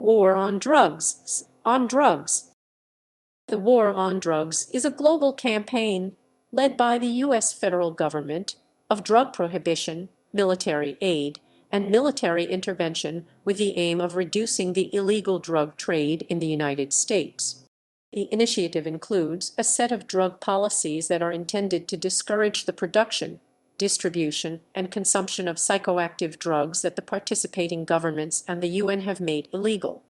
War on drugs. On drugs. The war on drugs is a global campaign led by the U.S. federal government of drug prohibition, military aid, and military intervention with the aim of reducing the illegal drug trade in the United States. The initiative includes a set of drug policies that are intended to discourage the production, distribution, and consumption of psychoactive drugs that the participating governments and the UN have made illegal.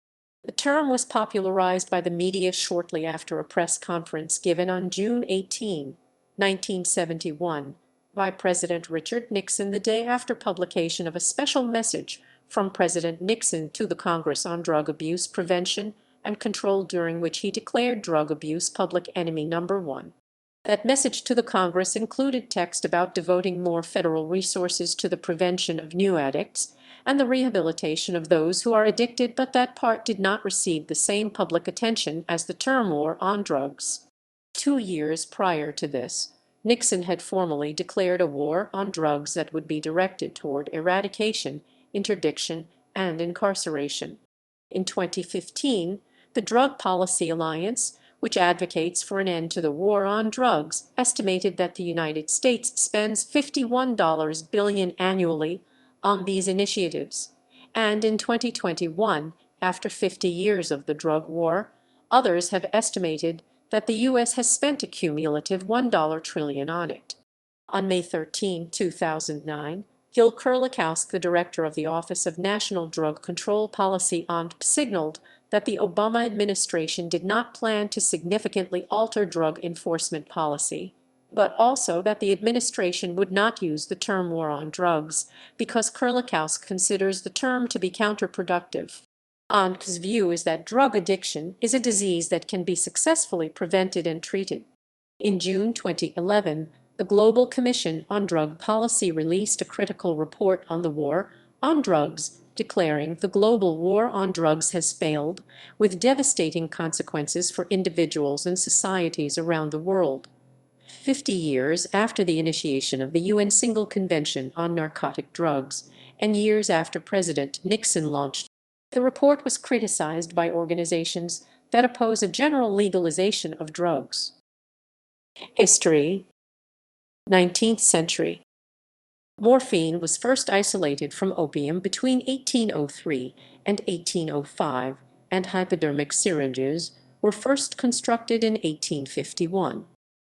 The term was popularized by the media shortly after a press conference given on June 18, 1971, by President Richard Nixon the day after publication of a special message from President Nixon to the Congress on drug abuse prevention and control, during which he declared drug abuse public enemy number one. That message to the Congress included text about devoting more federal resources to the prevention of new addicts and the rehabilitation of those who are addicted, but that part did not receive the same public attention as the term war on drugs. 2 years prior to this, Nixon had formally declared a war on drugs that would be directed toward eradication, interdiction, and incarceration. In 2015, the Drug Policy Alliance, which advocates for an end to the war on drugs, estimated that the United States spends $51 billion annually on these initiatives. And in 2021, after 50 years of the drug war, others have estimated that the U.S. has spent a cumulative $1 trillion on it. On May 13, 2009, Gil Kerlikowske, the director of the Office of National Drug Control Policy, ONDCP, signaled that the Obama administration did not plan to significantly alter drug enforcement policy, but also that the administration would not use the term war on drugs because Kerlikowske considers the term to be counterproductive. ONDCP's view is that drug addiction is a disease that can be successfully prevented and treated. In June 2011, the Global Commission on Drug Policy released a critical report on the war on drugs, declaring the global war on drugs has failed, with devastating consequences for individuals and societies around the world. 50 years after the initiation of the UN Single Convention on Narcotic Drugs, and years after President Nixon launched, the report was criticized by organizations that oppose a general legalization of drugs. History. 19th century. Morphine was first isolated from opium between 1803 and 1805, and hypodermic syringes were first constructed in 1851.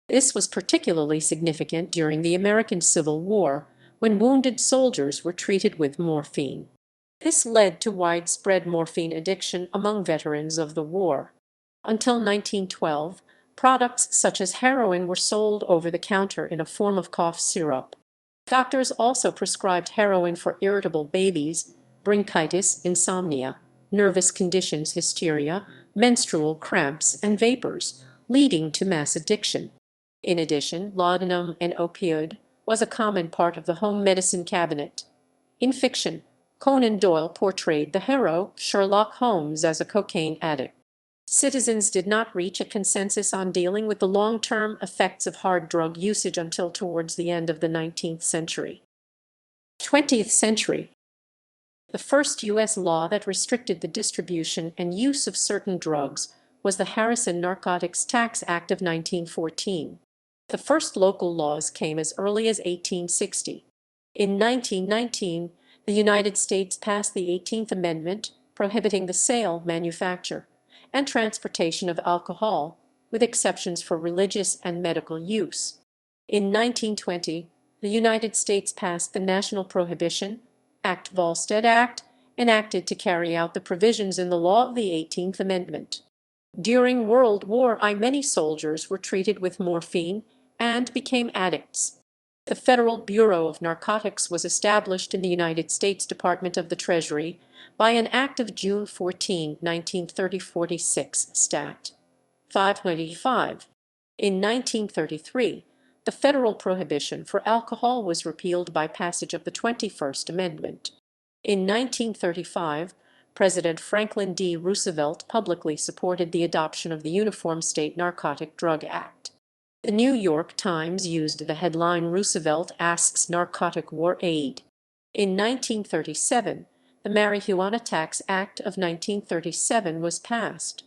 This was particularly significant during the American Civil War, when wounded soldiers were treated with morphine. This led to widespread morphine addiction among veterans of the war. Until 1912, products such as heroin were sold over the counter in a form of cough syrup. Doctors also prescribed heroin for irritable babies, bronchitis, insomnia, nervous conditions, hysteria, menstrual cramps, and vapors, leading to mass addiction. In addition, laudanum, an opioid, was a common part of the home medicine cabinet. In fiction, Conan Doyle portrayed the hero Sherlock Holmes as a cocaine addict. Citizens did not reach a consensus on dealing with the long-term effects of hard drug usage until towards the end of the 19th century. 20th century. The first U.S. law that restricted the distribution and use of certain drugs was the Harrison Narcotics Tax Act of 1914. The first local laws came as early as 1860. In 1919, the United States passed the 18th Amendment, prohibiting the sale, manufacture, and transportation of alcohol, with exceptions for religious and medical use. In 1920, the United States passed the National Prohibition Act, Volstead Act, enacted to carry out the provisions in the law of the 18th Amendment. During World War I, many soldiers were treated with morphine and became addicts. The Federal Bureau of Narcotics was established in the United States Department of the Treasury by an act of June 14, 1930, 46, Stat. 595. In 1933, the federal prohibition for alcohol was repealed by passage of the 21st Amendment. In 1935, President Franklin D. Roosevelt publicly supported the adoption of the Uniform State Narcotic Drug Act. The New York Times used the headline "Roosevelt Asks Narcotic War Aid." In 1937, the Marijuana Tax Act of 1937 was passed.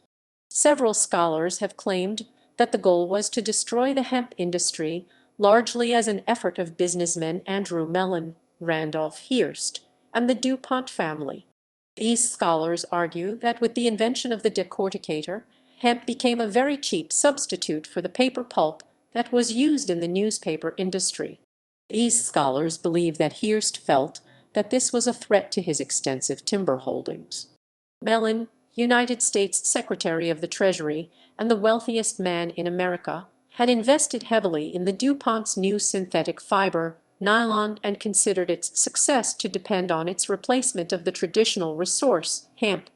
Several scholars have claimed that the goal was to destroy the hemp industry, largely as an effort of businessmen Andrew Mellon, Randolph Hearst, and the DuPont family. These scholars argue that with the invention of the decorticator, hemp became a very cheap substitute for the paper pulp that was used in the newspaper industry. These scholars believe that Hearst felt that this was a threat to his extensive timber holdings. Mellon, United States Secretary of the Treasury and the wealthiest man in America, had invested heavily in the DuPont's new synthetic fiber, nylon, and considered its success to depend on its replacement of the traditional resource, hemp.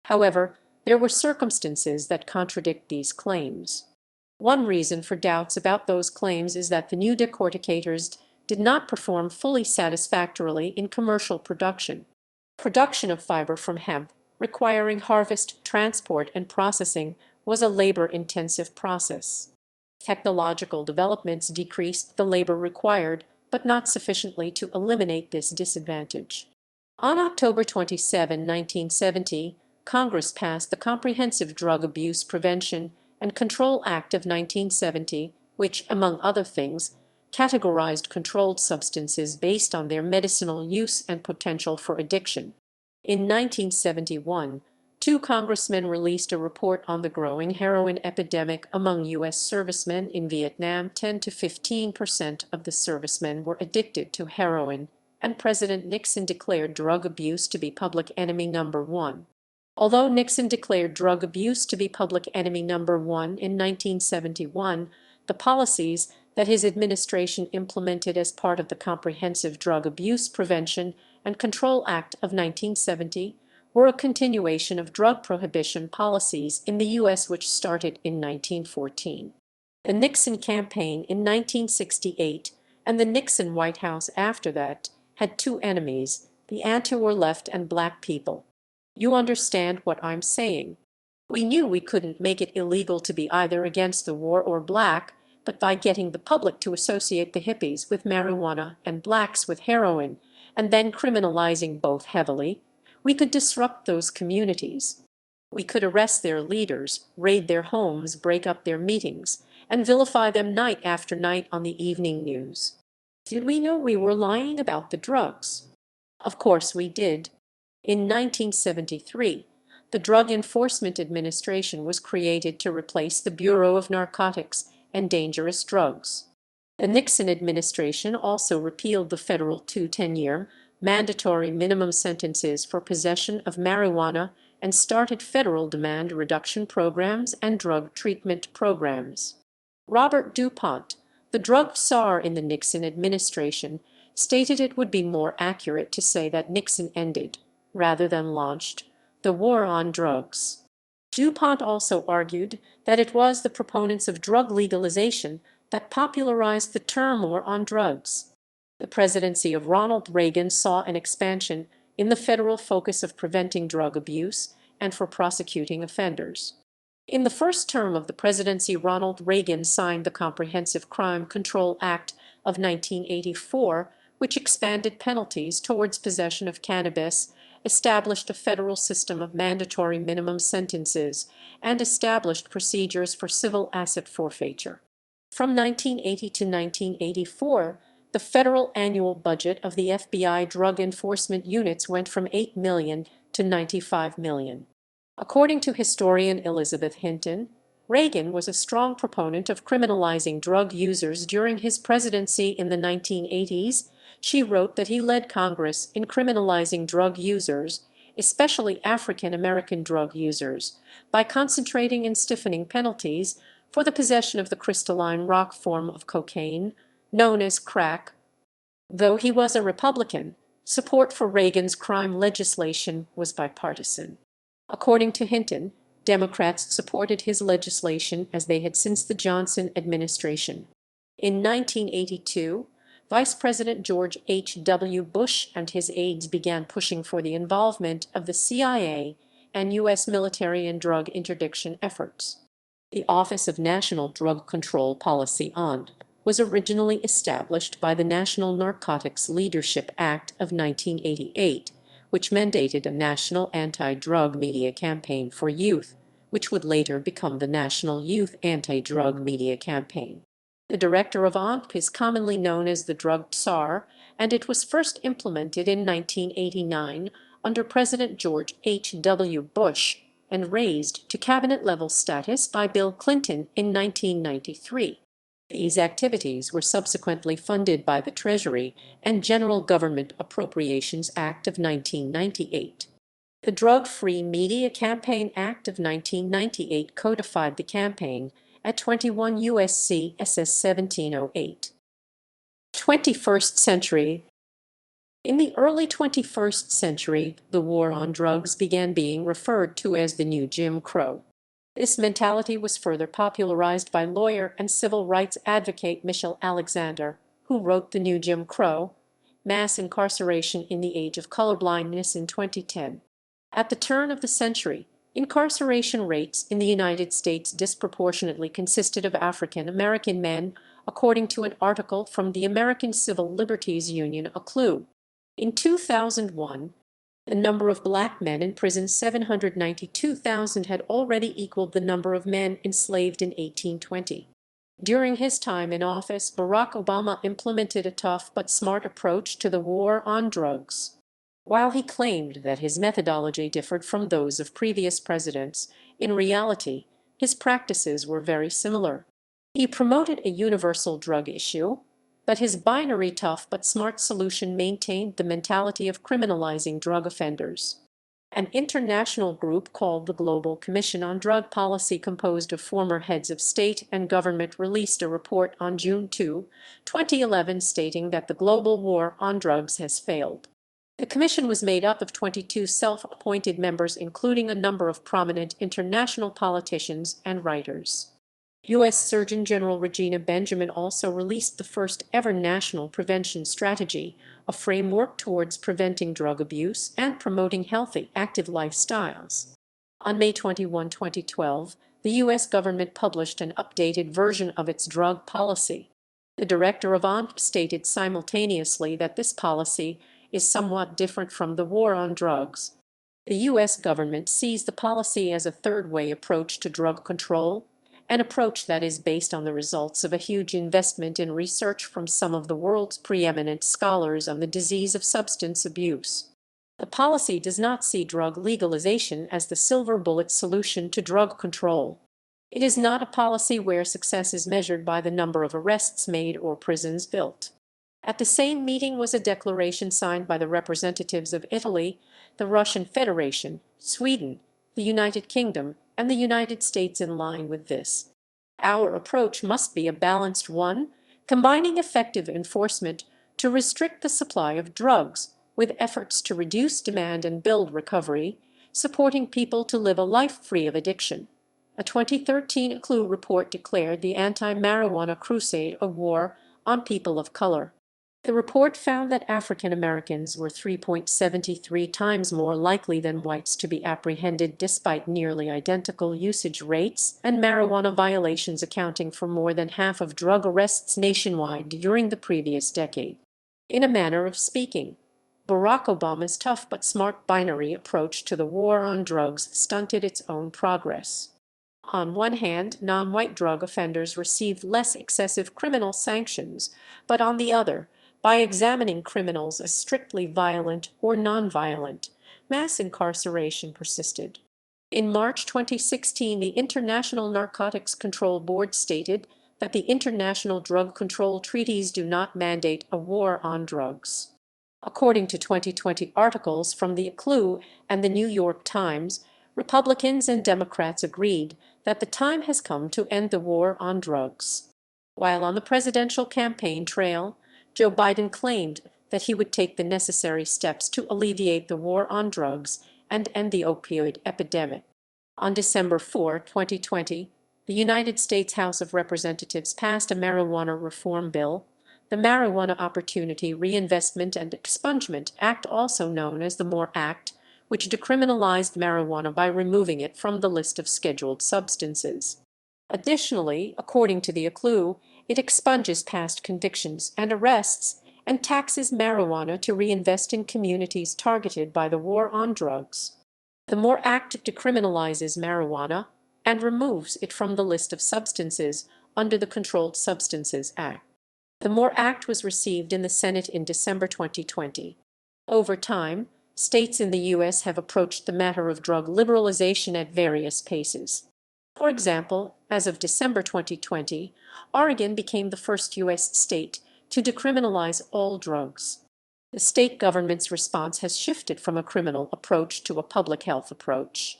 However, there were circumstances that contradict these claims. One reason for doubts about those claims is that the new decorticators did not perform fully satisfactorily in commercial production. Production of fiber from hemp, requiring harvest, transport, and processing, was a labor-intensive process. Technological developments decreased the labor required, but not sufficiently to eliminate this disadvantage. On October 27, 1970, Congress passed the Comprehensive Drug Abuse Prevention and Control Act of 1970, which, among other things, categorized controlled substances based on their medicinal use and potential for addiction. In 1971, two congressmen released a report on the growing heroin epidemic among U.S. servicemen in Vietnam. 10 to 15% of the servicemen were addicted to heroin, and President Nixon declared drug abuse to be public enemy number one. Although Nixon declared drug abuse to be public enemy number one in 1971, the policies that his administration implemented as part of the Comprehensive Drug Abuse Prevention and Control Act of 1970 were a continuation of drug prohibition policies in the U.S. which started in 1914. The Nixon campaign in 1968 and the Nixon White House after that had two enemies, the anti-war left and black people. You understand what I'm saying? We knew we couldn't make it illegal to be either against the war or black, but by getting the public to associate the hippies with marijuana and blacks with heroin, and then criminalizing both heavily, we could disrupt those communities. We could arrest their leaders, raid their homes, break up their meetings, and vilify them night after night on the evening news. Did we know we were lying about the drugs? Of course we did. In 1973, the Drug Enforcement Administration was created to replace the Bureau of Narcotics and Dangerous Drugs. The Nixon administration also repealed the federal 10-year mandatory minimum sentences for possession of marijuana and started federal demand reduction programs and drug treatment programs. Robert DuPont, the drug czar in the Nixon administration, stated it would be more accurate to say that Nixon ended, rather than launched, the war on drugs. DuPont also argued that it was the proponents of drug legalization that popularized the term war on drugs. The presidency of Ronald Reagan saw an expansion in the federal focus of preventing drug abuse and for prosecuting offenders. In the first term of the presidency, Ronald Reagan signed the Comprehensive Crime Control Act of 1984, which expanded penalties towards possession of cannabis, established a federal system of mandatory minimum sentences, and established procedures for civil asset forfeiture. From 1980 to 1984, the federal annual budget of the FBI drug enforcement units went from $8 million to $95 million. According to historian Elizabeth Hinton, Reagan was a strong proponent of criminalizing drug users during his presidency in the 1980s. She wrote that he led Congress in criminalizing drug users, especially African American drug users, by concentrating and stiffening penalties for the possession of the crystalline rock form of cocaine, known as crack. Though he was a Republican, support for Reagan's crime legislation was bipartisan. According to Hinton, Democrats supported his legislation as they had since the Johnson administration. In 1982, Vice President George H.W. Bush and his aides began pushing for the involvement of the CIA and U.S. military in drug interdiction efforts. The Office of National Drug Control Policy (OND) was originally established by the National Narcotics Leadership Act of 1988, which mandated a national anti-drug media campaign for youth, which would later become the National Youth Anti-Drug Media Campaign. The director of ONDCP is commonly known as the Drug Tsar, and it was first implemented in 1989 under President George H.W. Bush and raised to cabinet-level status by Bill Clinton in 1993. These activities were subsequently funded by the Treasury and General Government Appropriations Act of 1998. The Drug-Free Media Campaign Act of 1998 codified the campaign at 21 U.S.C. SS 1708. 21st century. In the early 21st century, the war on drugs began being referred to as the New Jim Crow. This mentality was further popularized by lawyer and civil rights advocate Michelle Alexander, who wrote The New Jim Crow: Mass Incarceration in the Age of Colorblindness in 2010. At the turn of the century, incarceration rates in the United States disproportionately consisted of African American men, according to an article from the American Civil Liberties Union, A Clue. In 2001, the number of black men in prison, 792,000, had already equaled the number of men enslaved in 1820. During his time in office, Barack Obama implemented a tough but smart approach to the war on drugs. While he claimed that his methodology differed from those of previous presidents, in reality, his practices were very similar. He promoted a universal drug issue, but his binary tough but smart solution maintained the mentality of criminalizing drug offenders. An international group called the Global Commission on Drug Policy, composed of former heads of state and government, released a report on June 2, 2011, stating that the global war on drugs has failed. The commission was made up of 22 self-appointed members, including a number of prominent international politicians and writers. U.S. Surgeon General Regina Benjamin also released the first ever National Prevention Strategy, a framework towards preventing drug abuse and promoting healthy, active lifestyles. On May 21, 2012, the U.S. government published an updated version of its drug policy. The director of ONDCP stated simultaneously that this policy is somewhat different from the war on drugs. The U.S. government sees the policy as a third-way approach to drug control, an approach that is based on the results of a huge investment in research from some of the world's preeminent scholars on the disease of substance abuse. The policy does not see drug legalization as the silver bullet solution to drug control. It is not a policy where success is measured by the number of arrests made or prisons built. At the same meeting was a declaration signed by the representatives of Italy, the Russian Federation, Sweden, the United Kingdom, and the United States. In line with this, our approach must be a balanced one, combining effective enforcement to restrict the supply of drugs with efforts to reduce demand and build recovery, supporting people to live a life free of addiction. A 2013 CLUE report declared the anti-marijuana crusade a war on people of color. The report found that African Americans were 3.73 times more likely than whites to be apprehended, despite nearly identical usage rates and marijuana violations accounting for more than half of drug arrests nationwide during the previous decade. In a manner of speaking, Barack Obama's tough but smart binary approach to the war on drugs stunted its own progress. On one hand, non-white drug offenders received less excessive criminal sanctions, but on the other, by examining criminals as strictly violent or nonviolent, mass incarceration persisted. In March 2016, the International Narcotics Control Board stated that the international drug control treaties do not mandate a war on drugs. According to 2020 articles from the CLUE and the New York Times, Republicans and Democrats agreed that the time has come to end the war on drugs. While on the presidential campaign trail, Joe Biden claimed that he would take the necessary steps to alleviate the war on drugs and end the opioid epidemic. On December 4, 2020, the United States House of Representatives passed a marijuana reform bill, the Marijuana Opportunity Reinvestment and Expungement Act, also known as the MORE Act, which decriminalized marijuana by removing it from the list of scheduled substances. Additionally, according to the CLUE, it expunges past convictions and arrests and taxes marijuana to reinvest in communities targeted by the war on drugs. The MORE Act decriminalizes marijuana and removes it from the list of substances under the Controlled Substances Act. The MORE Act was received in the Senate in December 2020. Over time, states in the U.S. have approached the matter of drug liberalization at various paces. For example, as of December 2020, Oregon became the first U.S. state to decriminalize all drugs. The state government's response has shifted from a criminal approach to a public health approach.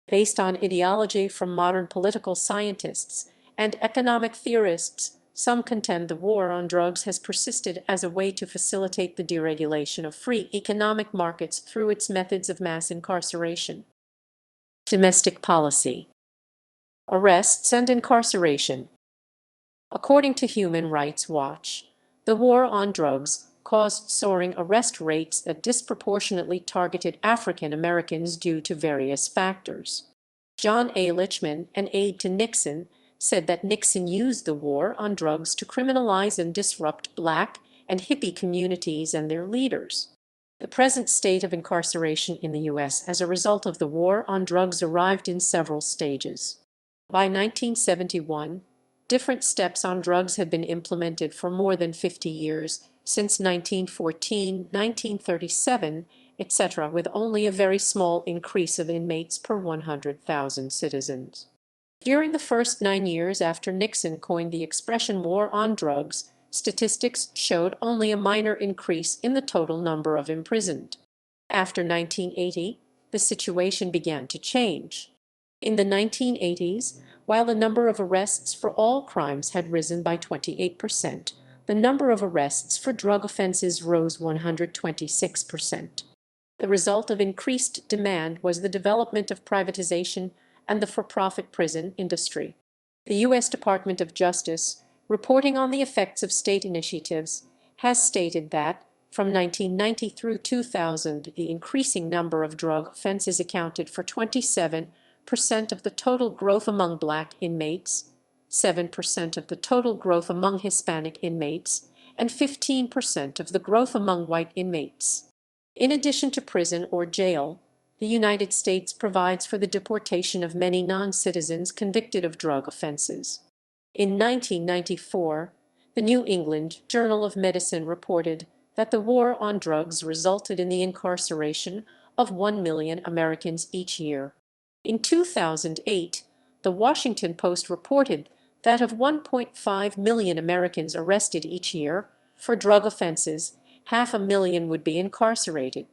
Based on ideology from modern political scientists and economic theorists, some contend the war on drugs has persisted as a way to facilitate the deregulation of free economic markets through its methods of mass incarceration. Domestic policy. Arrests and incarceration. According to Human Rights Watch, the war on drugs caused soaring arrest rates that disproportionately targeted African Americans due to various factors. John A. Lichman, an aide to Nixon, said that Nixon used the war on drugs to criminalize and disrupt Black and hippie communities and their leaders. The present state of incarceration in the U.S. as a result of the war on drugs arrived in several stages. By 1971, different steps on drugs had been implemented for more than 50 years, since 1914, 1937, etc., with only a very small increase of inmates per 100,000 citizens. During the first 9 years after Nixon coined the expression war on drugs, statistics showed only a minor increase in the total number of imprisoned. After 1980, the situation began to change. In the 1980s, while the number of arrests for all crimes had risen by 28%, the number of arrests for drug offenses rose 126%. The result of increased demand was the development of privatization and the for-profit prison industry. The U.S. Department of Justice, reporting on the effects of state initiatives, has stated that, from 1990 through 2000, the increasing number of drug offenses accounted for 27% of the total growth among Black inmates, 7% of the total growth among Hispanic inmates, and 15% of the growth among white inmates. In addition to prison or jail, the United States provides for the deportation of many non-citizens convicted of drug offenses. In 1994, the New England Journal of Medicine reported that the war on drugs resulted in the incarceration of 1 million Americans each year. In 2008, the Washington Post reported that of 1.5 million Americans arrested each year for drug offenses, 500,000 would be incarcerated.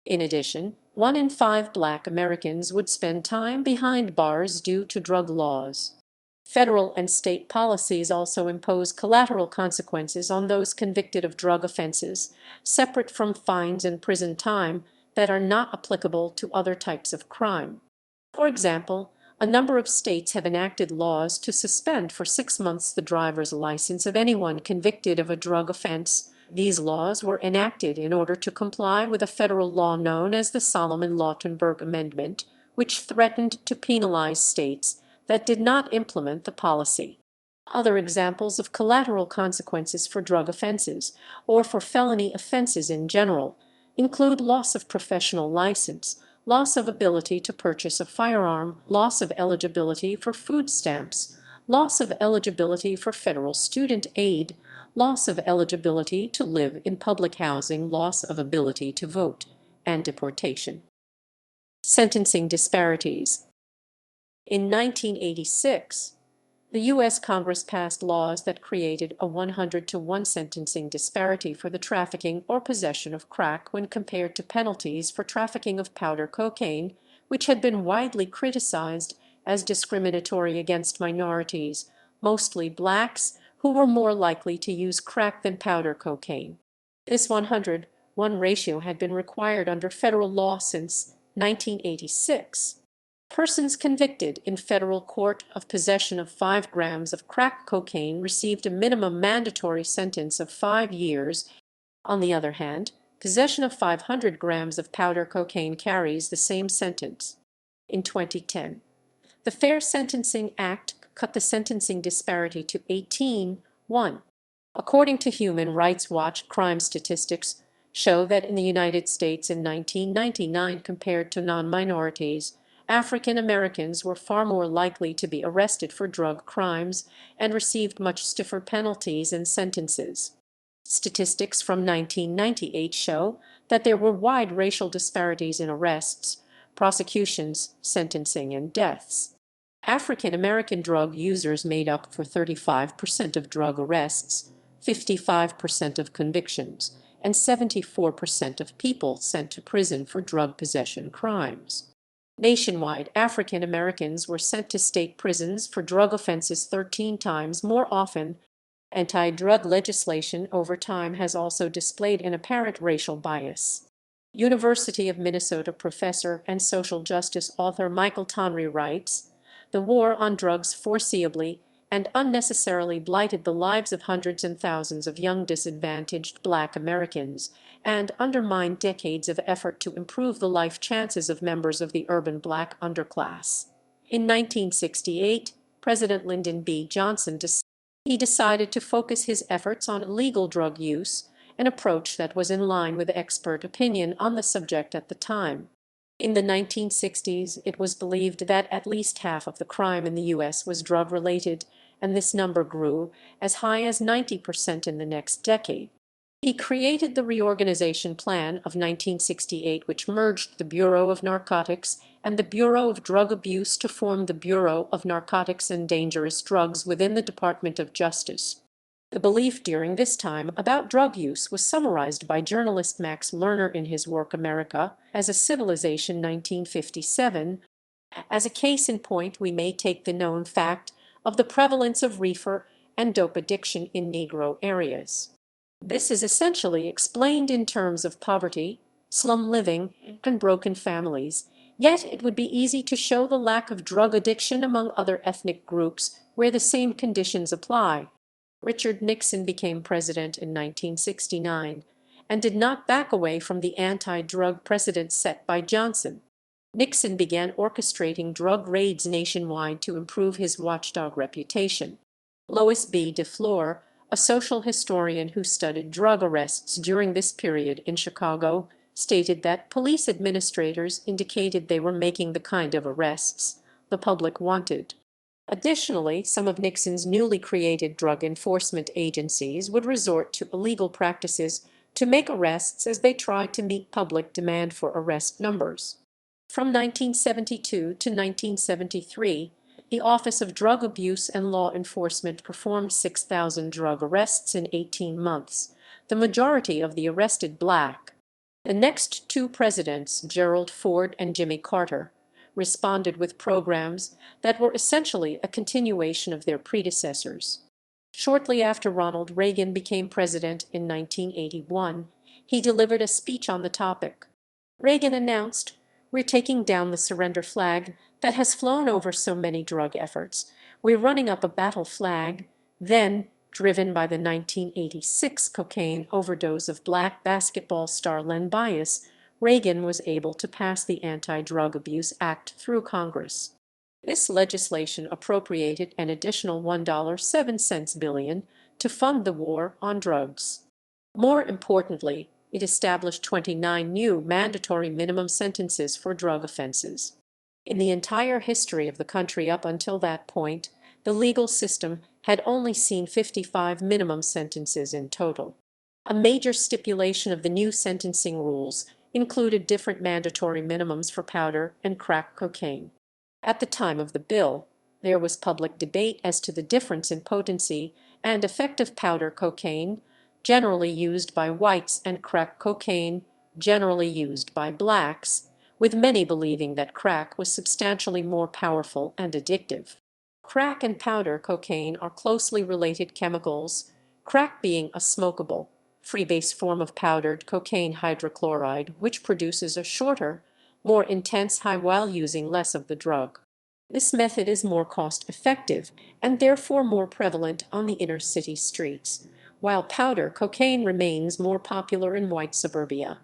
In addition, 1 in 5 Black Americans would spend time behind bars due to drug laws. Federal and state policies also impose collateral consequences on those convicted of drug offenses, separate from fines and prison time, that are not applicable to other types of crime. For example, a number of states have enacted laws to suspend for 6 months the driver's license of anyone convicted of a drug offense. These laws were enacted in order to comply with a federal law known as the Solomon-Lautenberg Amendment, which threatened to penalize states that did not implement the policy. Other examples of collateral consequences for drug offenses, or for felony offenses in general, include loss of professional license, loss of ability to purchase a firearm, loss of eligibility for food stamps, loss of eligibility for federal student aid, loss of eligibility to live in public housing, loss of ability to vote, and deportation. Sentencing disparities. In 1986, the U.S. Congress passed laws that created a 100-to-1 sentencing disparity for the trafficking or possession of crack when compared to penalties for trafficking of powder cocaine, which had been widely criticized as discriminatory against minorities, mostly Blacks, who were more likely to use crack than powder cocaine. This 100-1 ratio had been required under federal law since 1986. Persons convicted in federal court of possession of 5 grams of crack cocaine received a minimum mandatory sentence of 5 years. On the other hand, possession of 500 grams of powder cocaine carries the same sentence. In 2010, the Fair Sentencing Act cut the sentencing disparity to 18-1. According to Human Rights Watch, crime statistics show that in the United States in 1999, compared to non-minorities, African Americans were far more likely to be arrested for drug crimes and received much stiffer penalties and sentences. Statistics from 1998 show that there were wide racial disparities in arrests, prosecutions, sentencing, and deaths. African American drug users made up for 35% of drug arrests, 55% of convictions, and 74% of people sent to prison for drug possession crimes. Nationwide, African Americans were sent to state prisons for drug offenses 13 times more often. Anti-drug legislation over time has also displayed an apparent racial bias. University of Minnesota professor and social justice author Michael Tonry writes, "The war on drugs foreseeably and unnecessarily blighted the lives of hundreds and thousands of young disadvantaged Black Americans and undermined decades of effort to improve the life chances of members of the urban Black underclass." In 1968, President Lyndon B. Johnson decided to focus his efforts on illegal drug use, an approach that was in line with expert opinion on the subject at the time. In the 1960s, it was believed that at least half of the crime in the U.S. was drug-related, and this number grew as high as 90% in the next decade. He created the Reorganization Plan of 1968, which merged the Bureau of Narcotics and the Bureau of Drug Abuse to form the Bureau of Narcotics and Dangerous Drugs within the Department of Justice. The belief during this time about drug use was summarized by journalist Max Lerner in his work America as a Civilization 1957. As a case in point, we may take the known fact of the prevalence of reefer and dope addiction in Negro areas. This is essentially explained in terms of poverty, slum living, and broken families, yet it would be easy to show the lack of drug addiction among other ethnic groups where the same conditions apply. Richard Nixon became president in 1969 and did not back away from the anti-drug precedent set by Johnson. Nixon began orchestrating drug raids nationwide to improve his watchdog reputation. Lois B. DeFleur, a social historian who studied drug arrests during this period in Chicago, stated that police administrators indicated they were making the kind of arrests the public wanted. Additionally, some of Nixon's newly created drug enforcement agencies would resort to illegal practices to make arrests as they tried to meet public demand for arrest numbers. From 1972 to 1973, the Office of Drug Abuse and Law Enforcement performed 6,000 drug arrests in 18 months, the majority of the arrested Black. The next two presidents, Gerald Ford and Jimmy Carter, responded with programs that were essentially a continuation of their predecessors. Shortly after Ronald Reagan became president in 1981, he delivered a speech on the topic. Reagan announced, "We're taking down the surrender flag that has flown over so many drug efforts. We're running up a battle flag." Then, driven by the 1986 cocaine overdose of Black basketball star Len Bias, Reagan was able to pass the Anti-Drug Abuse Act through Congress. This legislation appropriated an additional $1.07 billion to fund the war on drugs. More importantly, it established 29 new mandatory minimum sentences for drug offenses. In the entire history of the country up until that point, the legal system had only seen 55 minimum sentences in total. A major stipulation of the new sentencing rules included different mandatory minimums for powder and crack cocaine. At the time of the bill, there was public debate as to the difference in potency and effect of powder cocaine, generally used by whites, and crack cocaine, generally used by Blacks, with many believing that crack was substantially more powerful and addictive. Crack and powder cocaine are closely related chemicals, crack being a smokable, freebase form of powdered cocaine hydrochloride, which produces a shorter, more intense high while using less of the drug. This method is more cost-effective and therefore more prevalent on the inner city streets, while powder cocaine remains more popular in white suburbia.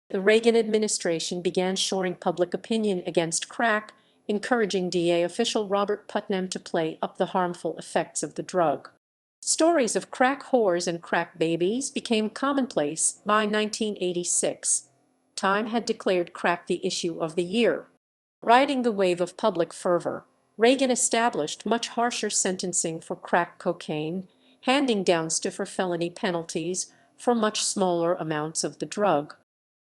The Reagan administration began shoring public opinion against crack, encouraging DA official Robert Putnam to play up the harmful effects of the drug. Stories of crack whores and crack babies became commonplace by 1986. Time had declared crack the issue of the year. Riding the wave of public fervor, Reagan established much harsher sentencing for crack cocaine, handing down stiffer felony penalties for much smaller amounts of the drug.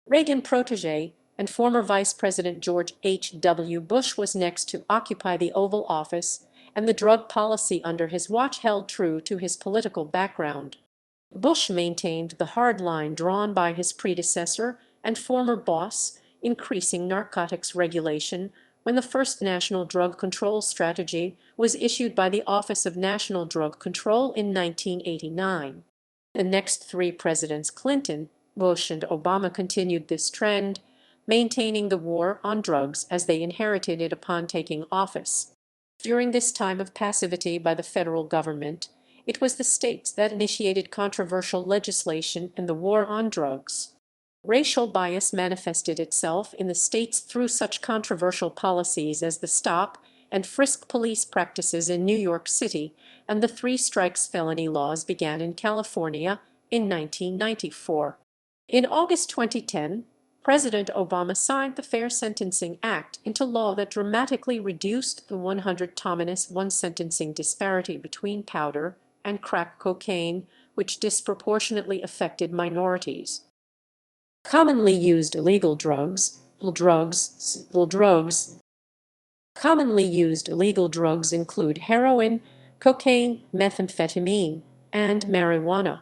Reagan protege and former Vice President George H.W. Bush was next to occupy the Oval Office, and the drug policy under his watch held true to his political background. Bush maintained the hard line drawn by his predecessor and former boss, increasing narcotics regulation, when the first National Drug Control Strategy was issued by the Office of National Drug Control in 1989. The next three presidents, Clinton, Bush, and Obama, continued this trend, maintaining the war on drugs as they inherited it upon taking office. During this time of passivity by the federal government, it was the states that initiated controversial legislation in the war on drugs. Racial bias manifested itself in the states through such controversial policies as the stop and frisk police practices in New York City, and the three strikes felony laws began in California in 1994. In August 2010, President Obama signed the Fair Sentencing Act into law that dramatically reduced the 100-1 sentencing disparity between powder and crack cocaine, which disproportionately affected minorities. Commonly used illegal drugs. Commonly used illegal drugs include heroin, cocaine, methamphetamine, and marijuana.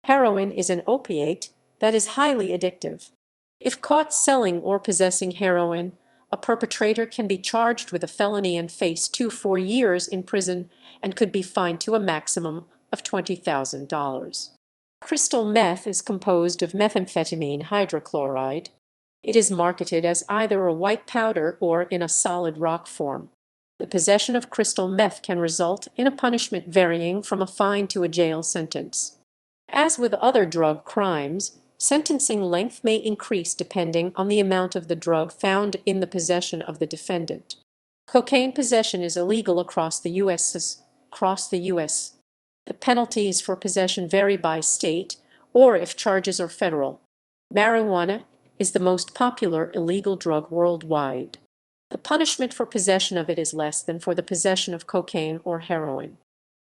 Heroin is an opiate that is highly addictive. If caught selling or possessing heroin, a perpetrator can be charged with a felony and face 2 to 4 years in prison and could be fined to a maximum of $20,000. Crystal meth is composed of methamphetamine hydrochloride. It is marketed as either a white powder or in a solid rock form. The possession of crystal meth can result in a punishment varying from a fine to a jail sentence. As with other drug crimes, sentencing length may increase depending on the amount of the drug found in the possession of the defendant. Cocaine possession is illegal across the U.S. The penalties for possession vary by state or if charges are federal. Marijuana is the most popular illegal drug worldwide. The punishment for possession of it is less than for the possession of cocaine or heroin.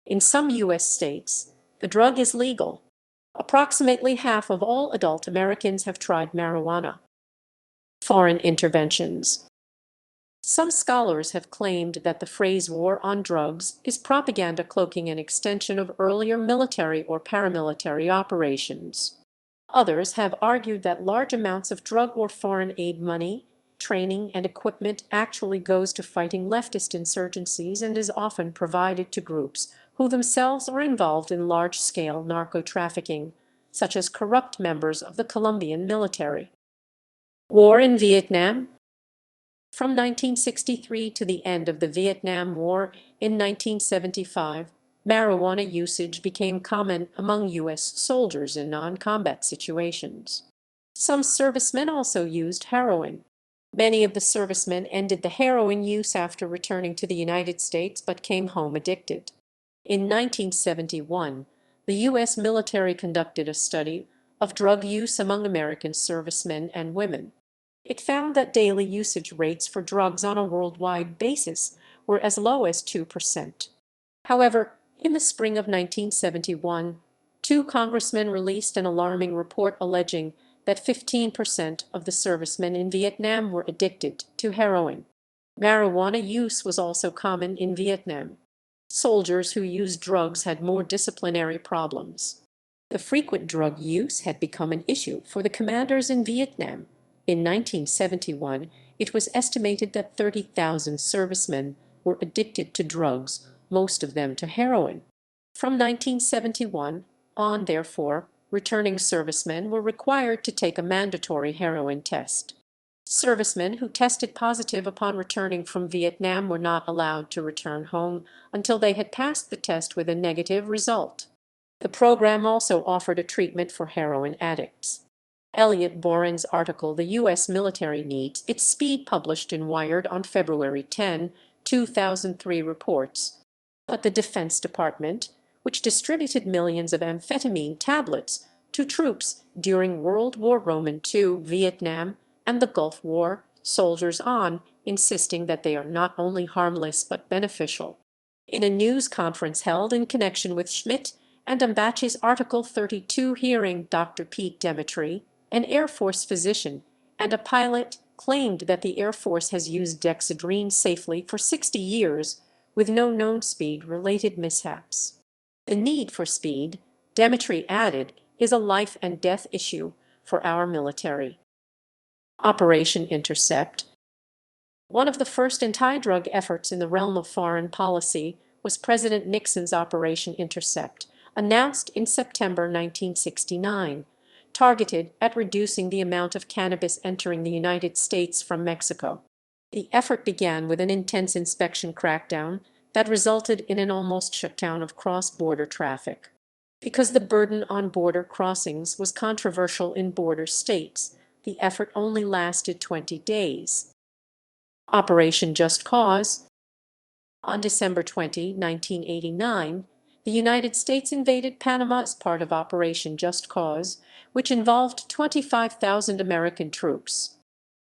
In some U.S. states, the drug is legal. Approximately half of all adult Americans have tried marijuana. Foreign interventions. Some scholars have claimed that the phrase war on drugs is propaganda cloaking an extension of earlier military or paramilitary operations. Others have argued that large amounts of drug or foreign aid money, training, and equipment actually goes to fighting leftist insurgencies and is often provided to groups who themselves are involved in large-scale narco-trafficking, such as corrupt members of the Colombian military. War in Vietnam. From 1963 to the end of the Vietnam War in 1975, marijuana usage became common among U.S. soldiers in non-combat situations. Some servicemen also used heroin. Many of the servicemen ended the heroin use after returning to the United States but came home addicted. In 1971, the U.S. military conducted a study of drug use among American servicemen and women. It found that daily usage rates for drugs on a worldwide basis were as low as 2%. However, in the spring of 1971, two congressmen released an alarming report alleging that 15% of the servicemen in Vietnam were addicted to heroin. Marijuana use was also common in Vietnam. Soldiers who used drugs had more disciplinary problems. The frequent drug use had become an issue for the commanders in Vietnam. In 1971, it was estimated that 30,000 servicemen were addicted to drugs, most of them to heroin. From 1971 on, therefore, returning servicemen were required to take a mandatory heroin test. Servicemen who tested positive upon returning from Vietnam were not allowed to return home until they had passed the test with a negative result. The program also offered a treatment for heroin addicts. Elliot Boren's article "The U.S. Military Needs Its Speed," published in Wired on February 10, 2003 reports. But the Defense Department, which distributed millions of amphetamine tablets to troops during World War II, Vietnam, and the Gulf War, soldiers on, insisting that they are not only harmless but beneficial. In a news conference held in connection with Schmidt and Ambache's Article 32 hearing, Dr. Pete Demetri, an Air Force physician and a pilot, claimed that the Air Force has used dexedrine safely for 60 years with no known speed-related mishaps. The need for speed, Demetri added, is a life and death issue for our military. Operation Intercept. One of the first anti-drug efforts in the realm of foreign policy was President Nixon's Operation Intercept, announced in September 1969, targeted at reducing the amount of cannabis entering the United States from Mexico. The effort began with an intense inspection crackdown that resulted in an almost shutdown of cross-border traffic. Because the burden on border crossings was controversial in border states, the effort only lasted 20 days. Operation Just Cause. On December 20, 1989, the United States invaded Panama as part of Operation Just Cause, which involved 25,000 American troops.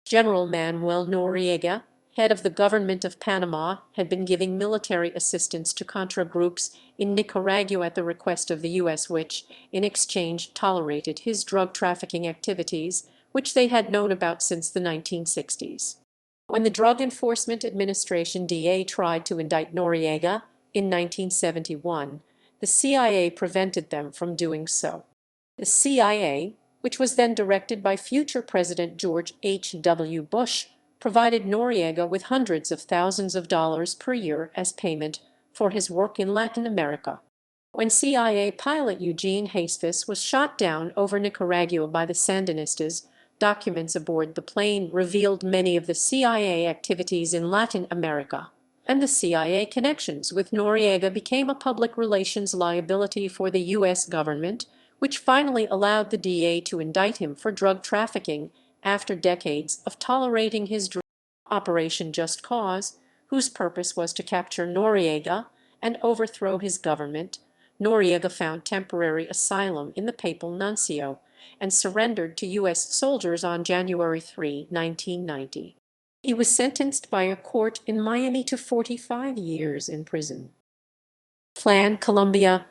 General Manuel Noriega, head of the government of Panama, had been giving military assistance to Contra groups in Nicaragua at the request of the U.S., which, in exchange, tolerated his drug trafficking activities, which they had known about since the 1960s. When the Drug Enforcement Administration (DA) tried to indict Noriega in 1971, the CIA prevented them from doing so. The CIA, which was then directed by future President George H.W. Bush, provided Noriega with hundreds of thousands of dollars per year as payment for his work in Latin America. When CIA pilot Eugene Haisfus was shot down over Nicaragua by the Sandinistas, documents aboard the plane revealed many of the CIA activities in Latin America, and the CIA connections with Noriega became a public relations liability for the U.S. government, which finally allowed the DA to indict him for drug trafficking after decades of tolerating his drug. Operation Just Cause, whose purpose was to capture Noriega and overthrow his government. Noriega found temporary asylum in the Papal Nuncio and surrendered to U.S. soldiers on January 3, 1990. He was sentenced by a court in Miami to 45 years in prison. Plan Colombia.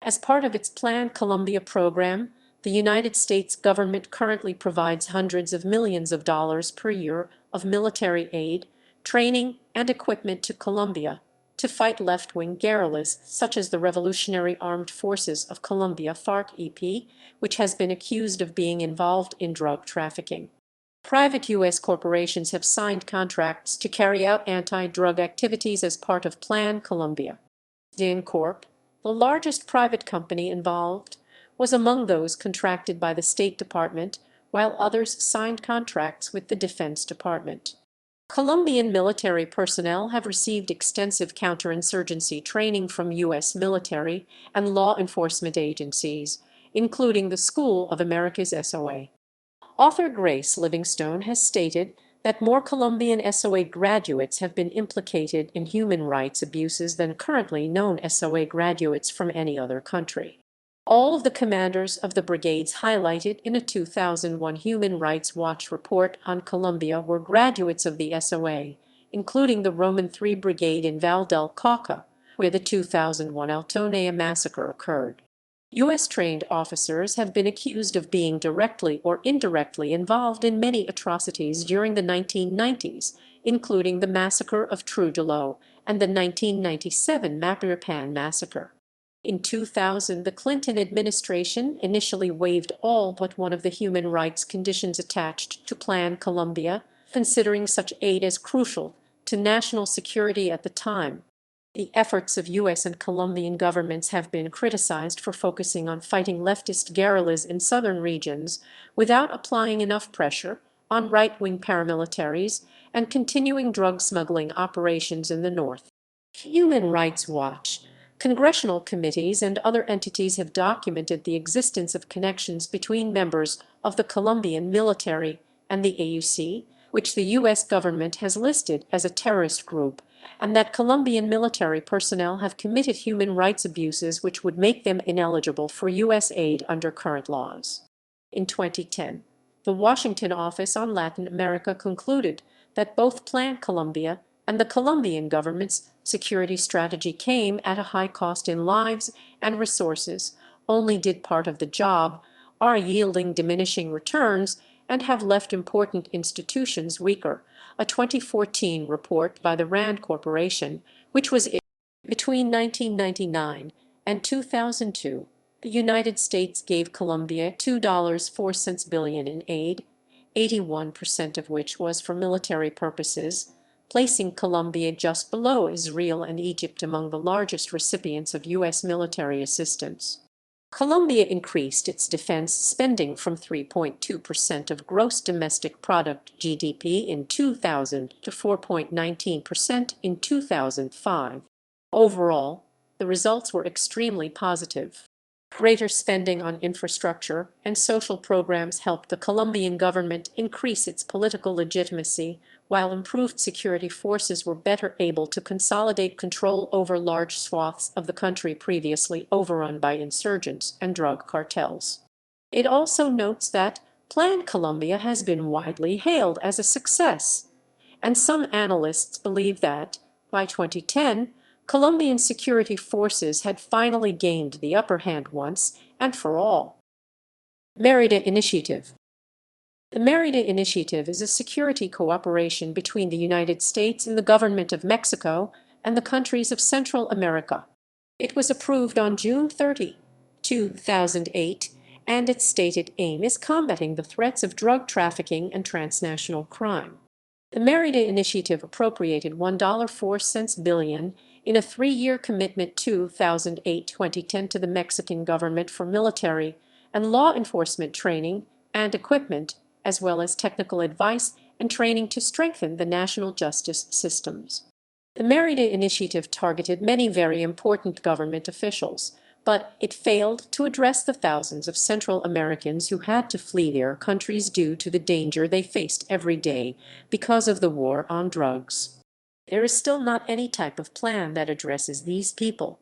As part of its Plan Colombia program, the United States government currently provides hundreds of millions of dollars per year of military aid, training, and equipment to Colombia to fight left-wing guerrillas such as the Revolutionary Armed Forces of Colombia (FARC-EP), which has been accused of being involved in drug trafficking. Private U.S. corporations have signed contracts to carry out anti-drug activities as part of Plan Colombia. DynCorp, the largest private company involved, was among those contracted by the State Department, while others signed contracts with the Defense Department. Colombian military personnel have received extensive counterinsurgency training from U.S. military and law enforcement agencies, including the School of America's SOA. Author Grace Livingstone has stated that more Colombian SOA graduates have been implicated in human rights abuses than currently known SOA graduates from any other country. All of the commanders of the brigades highlighted in a 2001 Human Rights Watch report on Colombia were graduates of the SOA, including the Roman III Brigade in Val del Cauca, where the 2001 Altonea massacre occurred. U.S.-trained officers have been accused of being directly or indirectly involved in many atrocities during the 1990s, including the massacre of Trujillo and the 1997 Mapayapan massacre. In 2000, the Clinton administration initially waived all but one of the human rights conditions attached to Plan Colombia, considering such aid as crucial to national security at the time. The efforts of U.S. and Colombian governments have been criticized for focusing on fighting leftist guerrillas in southern regions without applying enough pressure on right-wing paramilitaries and continuing drug smuggling operations in the north. Human Rights Watch, congressional committees, and other entities have documented the existence of connections between members of the Colombian military and the AUC, which the U.S. government has listed as a terrorist group, and that Colombian military personnel have committed human rights abuses which would make them ineligible for U.S. aid under current laws. In 2010, the Washington Office on Latin America concluded that both Plan Colombia and the Colombian government's security strategy came at a high cost in lives and resources, only did part of the job, are yielding diminishing returns, and have left important institutions weaker. A 2014 report by the Rand Corporation, which was issued between 1999 and 2002, the United States gave Colombia $2.04 billion in aid, 81% of which was for military purposes, placing Colombia just below Israel and Egypt among the largest recipients of U.S. military assistance. Colombia increased its defense spending from 3.2% of gross domestic product (GDP) in 2000 to 4.19% in 2005. Overall, the results were extremely positive. Greater spending on infrastructure and social programs helped the Colombian government increase its political legitimacy, while improved security forces were better able to consolidate control over large swaths of the country previously overrun by insurgents and drug cartels. It also notes that Plan Colombia has been widely hailed as a success, and some analysts believe that, by 2010, Colombian security forces had finally gained the upper hand once and for all. Mérida Initiative. The Mérida Initiative is a security cooperation between the United States and the government of Mexico and the countries of Central America. It was approved on June 30, 2008, and its stated aim is combating the threats of drug trafficking and transnational crime. The Mérida Initiative appropriated $1.04 billion in a 3-year commitment 2008-2010 to the Mexican government for military and law enforcement training and equipment, as well as technical advice and training to strengthen the national justice systems. The Mérida Initiative targeted many very important government officials, but it failed to address the thousands of Central Americans who had to flee their countries due to the danger they faced every day because of the war on drugs. There is still not any type of plan that addresses these people.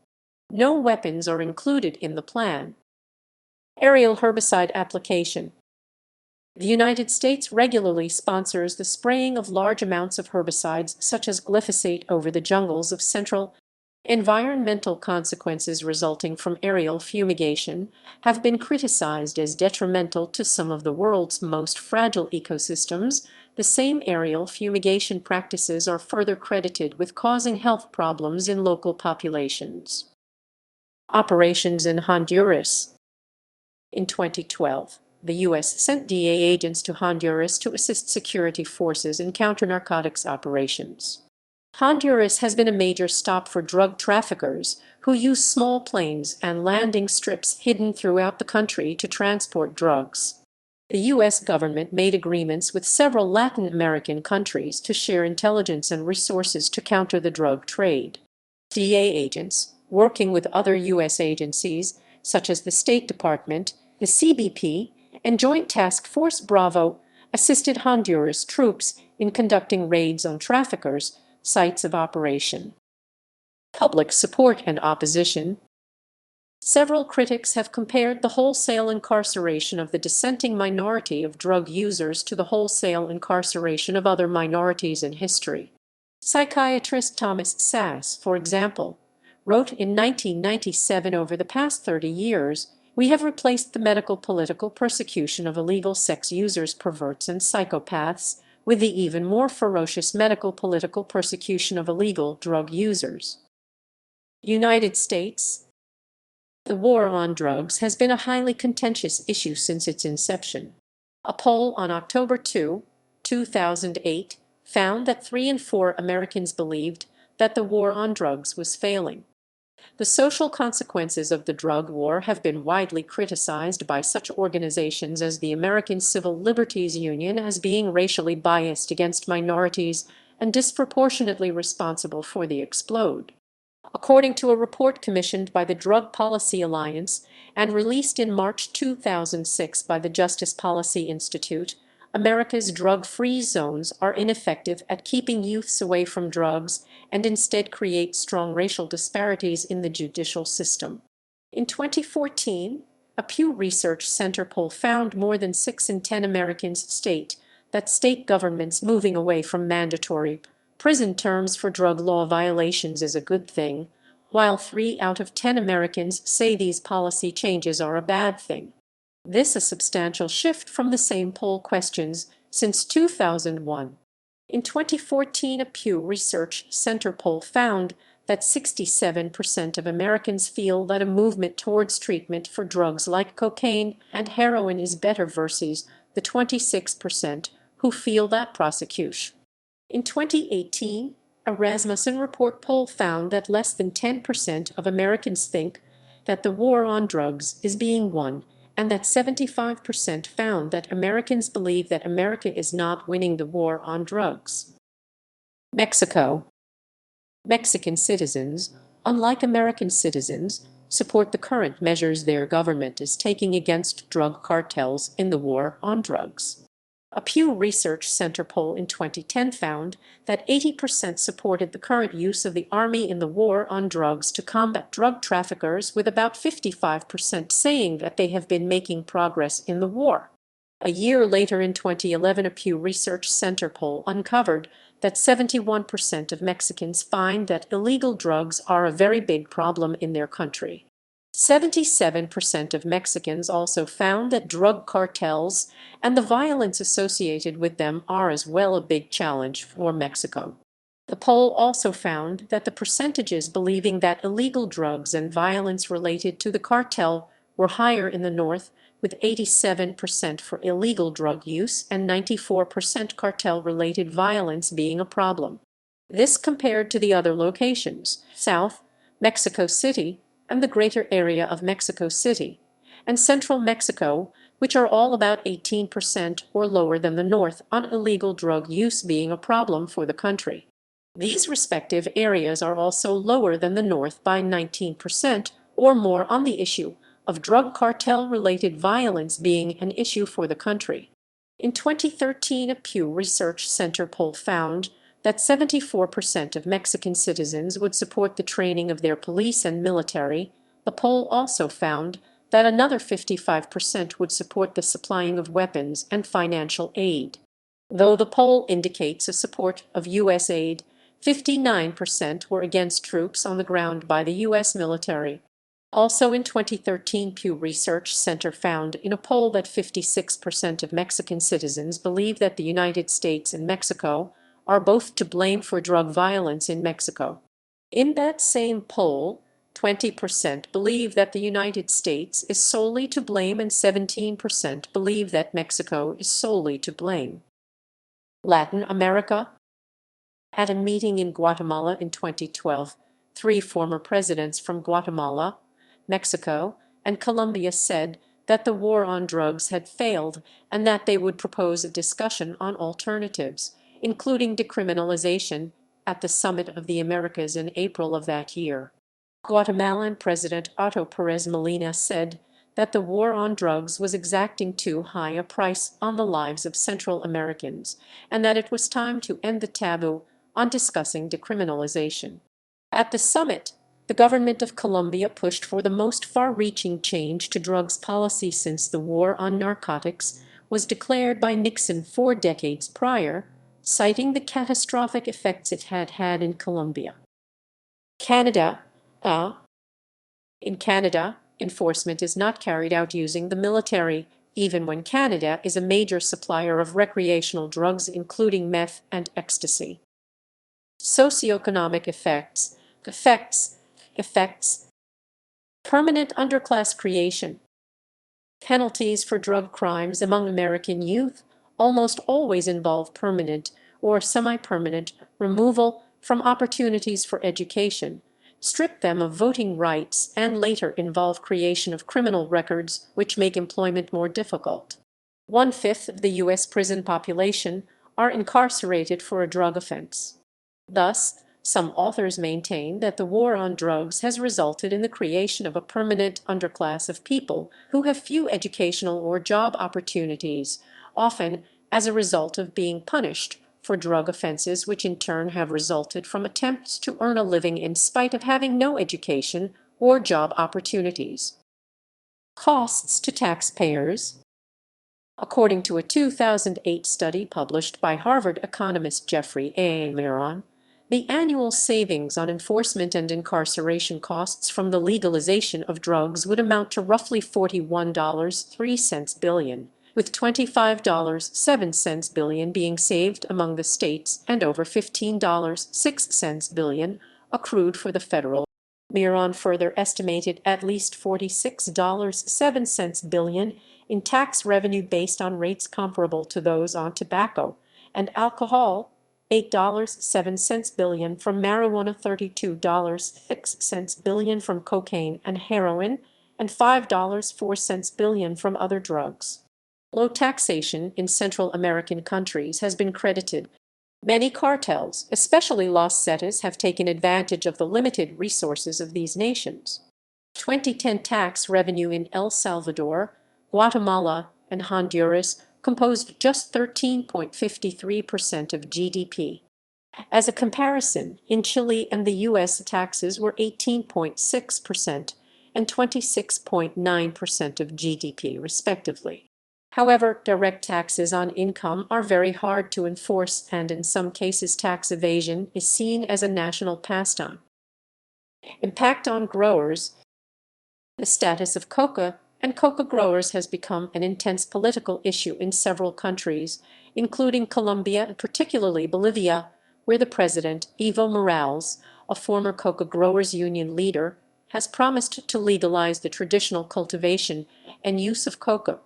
No weapons are included in the plan. Aerial herbicide application. The United States regularly sponsors the spraying of large amounts of herbicides such as glyphosate over the jungles of Central. Environmental consequences resulting from aerial fumigation have been criticized as detrimental to some of the world's most fragile ecosystems. The same aerial fumigation practices are further credited with causing health problems in local populations. Operations in Honduras. In 2012, the U.S. sent DEA agents to Honduras to assist security forces in counter-narcotics operations. Honduras has been a major stop for drug traffickers who use small planes and landing strips hidden throughout the country to transport drugs. The U.S. government made agreements with several Latin American countries to share intelligence and resources to counter the drug trade. DEA agents, working with other U.S. agencies such as the State Department, the CBP, and Joint Task Force Bravo, assisted Honduras troops in conducting raids on traffickers' sites of operation. Public support and opposition. Several critics have compared the wholesale incarceration of the dissenting minority of drug users to the wholesale incarceration of other minorities in history. Psychiatrist Thomas Sass, for example, wrote in 1997, "Over the past 30 years, we have replaced the medical political persecution of illegal sex users, perverts, and psychopaths with the even more ferocious medical political persecution of illegal drug users." United States. The war on drugs has been a highly contentious issue since its inception. A poll on October 2, 2008, found that 3 in 4 Americans believed that the war on drugs was failing. The social consequences of the drug war have been widely criticized by such organizations as the American Civil Liberties Union as being racially biased against minorities and disproportionately responsible for the explode. According to a report commissioned by the Drug Policy Alliance and released in March 2006 by the Justice Policy Institute, America's drug-free zones are ineffective at keeping youths away from drugs and instead create strong racial disparities in the judicial system. In 2014, a Pew Research Center poll found more than 6 in 10 Americans state that state governments moving away from mandatory prison terms for drug law violations is a good thing, while 3 out of 10 Americans say these policy changes are a bad thing. This is a substantial shift from the same poll questions since 2001. In 2014, a Pew Research Center poll found that 67% of Americans feel that a movement towards treatment for drugs like cocaine and heroin is better versus the 26% who feel that prosecution. In 2018, a Rasmussen Report poll found that less than 10% of Americans think that the war on drugs is being won, and that 75% found that Americans believe that America is not winning the war on drugs. Mexico. Mexican citizens, unlike American citizens, support the current measures their government is taking against drug cartels in the war on drugs. A Pew Research Center poll in 2010 found that 80% supported the current use of the Army in the war on drugs to combat drug traffickers, with about 55% saying that they have been making progress in the war. A year later, in 2011, a Pew Research Center poll uncovered that 71% of Mexicans find that illegal drugs are a very big problem in their country. 77% of Mexicans also found that drug cartels and the violence associated with them are as well a big challenge for Mexico. The poll also found that the percentages believing that illegal drugs and violence related to the cartel were higher in the North, with 87% for illegal drug use and 94% cartel-related violence being a problem. This compared to the other locations, South, Mexico City, and the greater area of Mexico City, and Central Mexico, which are all about 18% or lower than the North on illegal drug use being a problem for the country. These respective areas are also lower than the North by 19% or more on the issue of drug cartel-related violence being an issue for the country. In 2013, a Pew Research Center poll found that 74% of Mexican citizens would support the training of their police and military. The poll also found that another 55% would support the supplying of weapons and financial aid. Though the poll indicates a support of U.S. aid, 59% were against troops on the ground by the U.S. military. Also in 2013, Pew Research Center found in a poll that 56% of Mexican citizens believe that the United States and Mexico are both to blame for drug violence in Mexico. In that same poll, 20% believe that the United States is solely to blame and 17% believe that Mexico is solely to blame. Latin America. At a meeting in Guatemala in 2012, 3 former presidents from Guatemala, Mexico, and Colombia said that the war on drugs had failed and that they would propose a discussion on alternatives, including decriminalization, at the Summit of the Americas in April of that year. Guatemalan President Otto Pérez Molina said that the war on drugs was exacting too high a price on the lives of Central Americans, and that it was time to end the taboo on discussing decriminalization. At the summit, the government of Colombia pushed for the most far-reaching change to drugs policy since the war on narcotics was declared by Nixon 4 decades prior, citing the catastrophic effects it had had in Colombia. Canada. In Canada, enforcement is not carried out using the military, even when Canada is a major supplier of recreational drugs including meth and ecstasy. Socioeconomic effects. Permanent underclass creation. Penalties for drug crimes among American youth almost always involve permanent or semi-permanent removal from opportunities for education, strip them of voting rights, and later involve creation of criminal records which make employment more difficult. 1/5 of the U.S. prison population are incarcerated for a drug offense. Thus, some authors maintain that the war on drugs has resulted in the creation of a permanent underclass of people who have few educational or job opportunities, often as a result of being punished for drug offenses, which in turn have resulted from attempts to earn a living in spite of having no education or job opportunities. Costs to taxpayers. According to a 2008 study published by Harvard economist Jeffrey A. Miron, the annual savings on enforcement and incarceration costs from the legalization of drugs would amount to roughly $41.03 billion, with $25.07 billion being saved among the states and over $15.06 billion accrued for the federal. Miron further estimated at least $46.07 billion in tax revenue based on rates comparable to those on tobacco and alcohol, $8.07 billion from marijuana, $32.06 billion from cocaine and heroin, and $5.04 billion from other drugs. Low taxation in Central American countries has been credited. Many cartels, especially Los Zetas, have taken advantage of the limited resources of these nations. 2010 tax revenue in El Salvador, Guatemala, and Honduras composed just 13.53% of GDP. As a comparison, in Chile and the U.S. taxes were 18.6% and 26.9% of GDP, respectively. However, direct taxes on income are very hard to enforce, and in some cases tax evasion is seen as a national pastime. Impact on growers. The status of coca and coca growers has become an intense political issue in several countries, including Colombia and particularly Bolivia, where the president, Evo Morales, a former coca growers union leader, has promised to legalize the traditional cultivation and use of coca.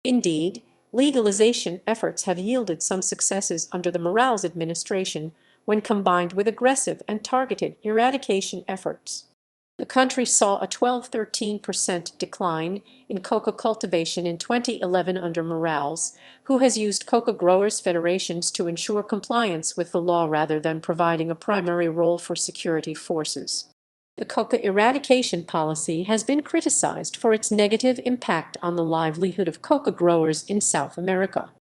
Indeed, legalization efforts have yielded some successes under the Morales administration when combined with aggressive and targeted eradication efforts. The country saw a 12–13% decline in coca cultivation in 2011 under Morales, who has used coca growers' federations to ensure compliance with the law rather than providing a primary role for security forces. The coca eradication policy has been criticized for its negative impact on the livelihood of coca growers in South America.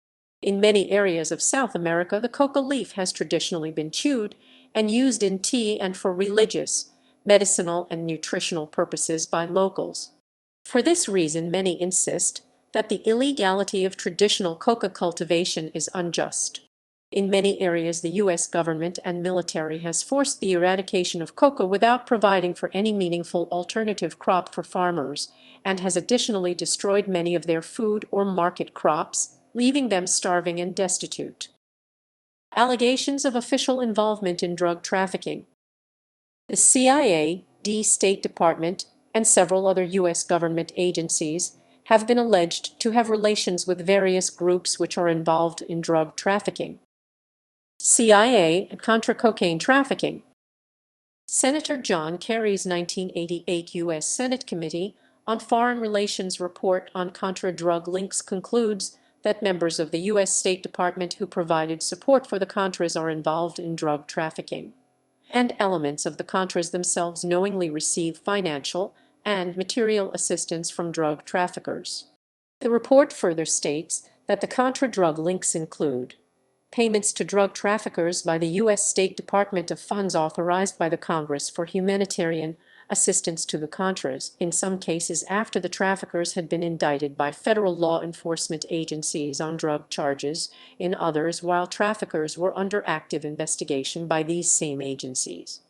In many areas of South America, the coca leaf has traditionally been chewed and used in tea and for religious, medicinal, and nutritional purposes by locals. For this reason, many insist that the illegality of traditional coca cultivation is unjust. In many areas, the U.S. government and military has forced the eradication of coca without providing for any meaningful alternative crop for farmers, and has additionally destroyed many of their food or market crops, leaving them starving and destitute. Allegations of official involvement in drug trafficking. The CIA, State Department, and several other U.S. government agencies have been alleged to have relations with various groups which are involved in drug trafficking. CIA and Contra cocaine trafficking. Senator John Kerry's 1988 U.S. Senate Committee on Foreign Relations report on Contra drug links concludes that members of the U.S. State Department who provided support for the Contras are involved in drug trafficking, and elements of the Contras themselves knowingly receive financial and material assistance from drug traffickers. The report further states that the Contra drug links include payments to drug traffickers by the U.S. State Department of funds authorized by the Congress for humanitarian assistance to the Contras, in some cases after the traffickers had been indicted by federal law enforcement agencies on drug charges, in others while traffickers were under active investigation by these same agencies.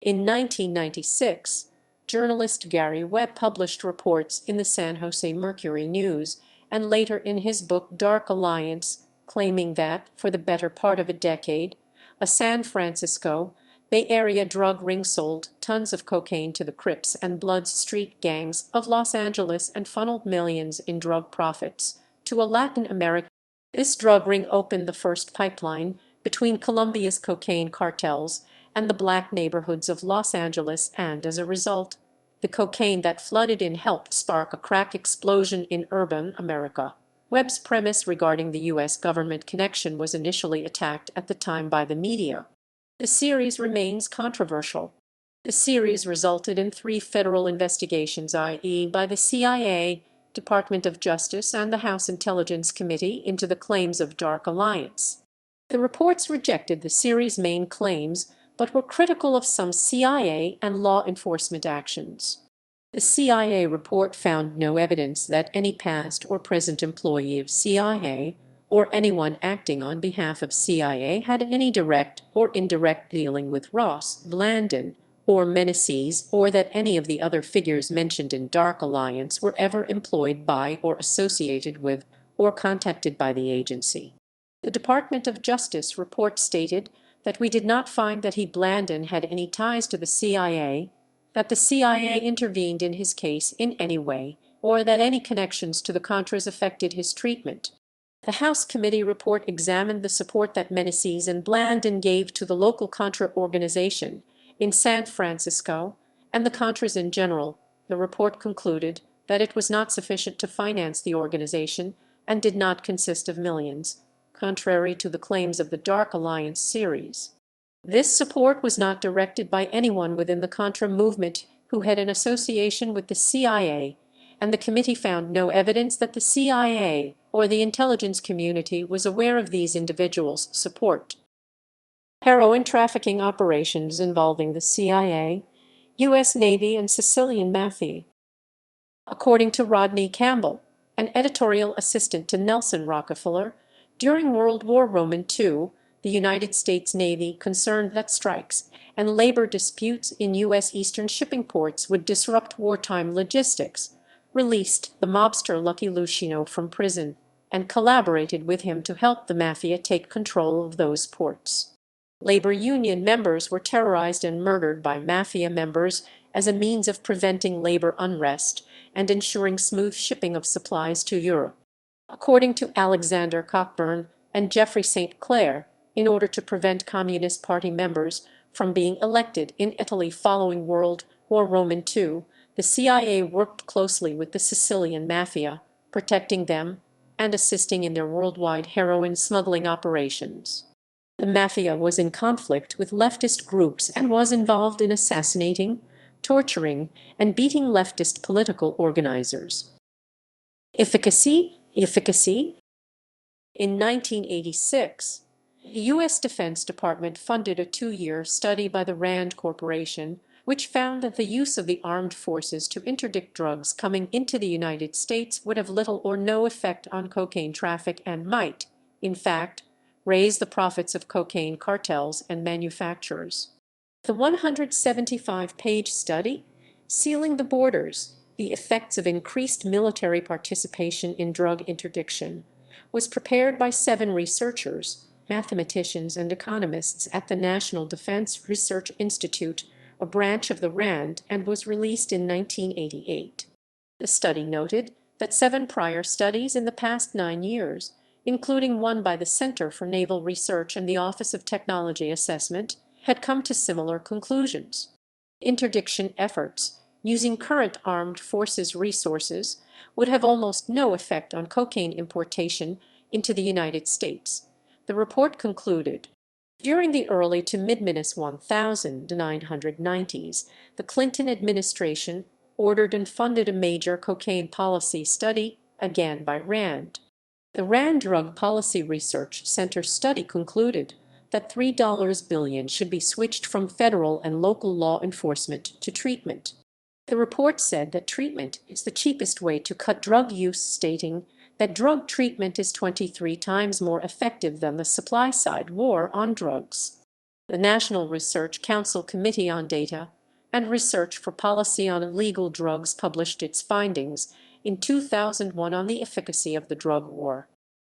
In 1996, journalist Gary Webb published reports in the San Jose Mercury News and later in his book Dark Alliance, claiming that, for the better part of a decade, a San Francisco Bay Area drug ring sold tons of cocaine to the Crips and Bloods street gangs of Los Angeles and funneled millions in drug profits to a Latin American. This drug ring opened the first pipeline between Colombia's cocaine cartels and the black neighborhoods of Los Angeles, and as a result, the cocaine that flooded in helped spark a crack explosion in urban America. Webb's premise regarding the U.S. government connection was initially attacked at the time by the media. The series remains controversial. The series resulted in 3 federal investigations, i.e., by the CIA, Department of Justice, and the House Intelligence Committee into the claims of Dark Alliance. The reports rejected the series' main claims, but were critical of some CIA and law enforcement actions. The CIA report found no evidence that any past or present employee of CIA or anyone acting on behalf of CIA had any direct or indirect dealing with Ross, Blandon, or Menezes, or that any of the other figures mentioned in Dark Alliance were ever employed by or associated with or contacted by the agency. The Department of Justice report stated that we did not find that Blandon had any ties to the CIA, that the CIA intervened in his case in any way, or that any connections to the Contras affected his treatment. The House Committee report examined the support that Menezes and Blandon gave to the local Contra organization in San Francisco and the Contras in general. The report concluded that it was not sufficient to finance the organization and did not consist of millions, contrary to the claims of the Dark Alliance series. This support was not directed by anyone within the Contra movement who had an association with the CIA, and the committee found no evidence that the CIA or the intelligence community was aware of these individuals' support. Heroin trafficking operations involving the CIA, U.S. Navy, and Sicilian Mafia. According to Rodney Campbell, an editorial assistant to Nelson Rockefeller, during World War II, the United States Navy, concerned that strikes and labor disputes in U.S. eastern shipping ports would disrupt wartime logistics, released the mobster Lucky Luciano from prison, and collaborated with him to help the mafia take control of those ports. Labor union members were terrorized and murdered by mafia members as a means of preventing labor unrest and ensuring smooth shipping of supplies to Europe. According to Alexander Cockburn and Jeffrey St. Clair, in order to prevent Communist Party members from being elected in Italy following World War II, the CIA worked closely with the Sicilian Mafia, protecting them and assisting in their worldwide heroin smuggling operations. The Mafia was in conflict with leftist groups and was involved in assassinating, torturing, and beating leftist political organizers. Efficacy. In 1986, the U.S. Defense Department funded a 2-year study by the RAND Corporation, which found that the use of the armed forces to interdict drugs coming into the United States would have little or no effect on cocaine traffic and might, in fact, raise the profits of cocaine cartels and manufacturers. The 175-page study, Sealing the Borders: The Effects of Increased Military Participation in Drug Interdiction, was prepared by 7 researchers, mathematicians, and economists at the National Defense Research Institute, a branch of the RAND, and was released in 1988. The study noted that 7 prior studies in the past 9 years, including one by the Center for Naval Research and the Office of Technology Assessment, had come to similar conclusions. Interdiction efforts, using current armed forces resources, would have almost no effect on cocaine importation into the United States. The report concluded, during the early to mid-1990s, the Clinton administration ordered and funded a major cocaine policy study, again by RAND. The RAND Drug Policy Research Center study concluded that $3 billion should be switched from federal and local law enforcement to treatment. The report said that treatment is the cheapest way to cut drug use, stating that drug treatment is 23 times more effective than the supply-side war on drugs. The National Research Council Committee on Data and Research for Policy on Illegal Drugs published its findings in 2001 on the efficacy of the drug war.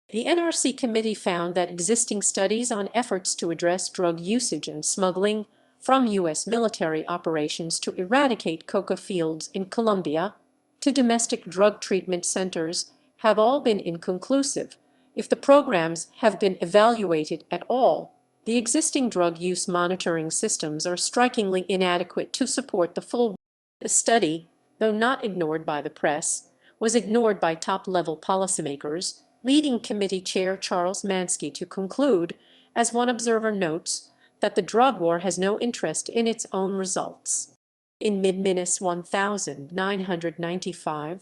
The NRC committee found that existing studies on efforts to address drug usage and smuggling from U.S. military operations to eradicate coca fields in Colombia to domestic drug treatment centers have all been inconclusive. If the programs have been evaluated at all, the existing drug use monitoring systems are strikingly inadequate to support the full. The study, though not ignored by the press, was ignored by top-level policymakers, leading committee chair Charles Mansky to conclude, as one observer notes, that the drug war has no interest in its own results. In mid-1995,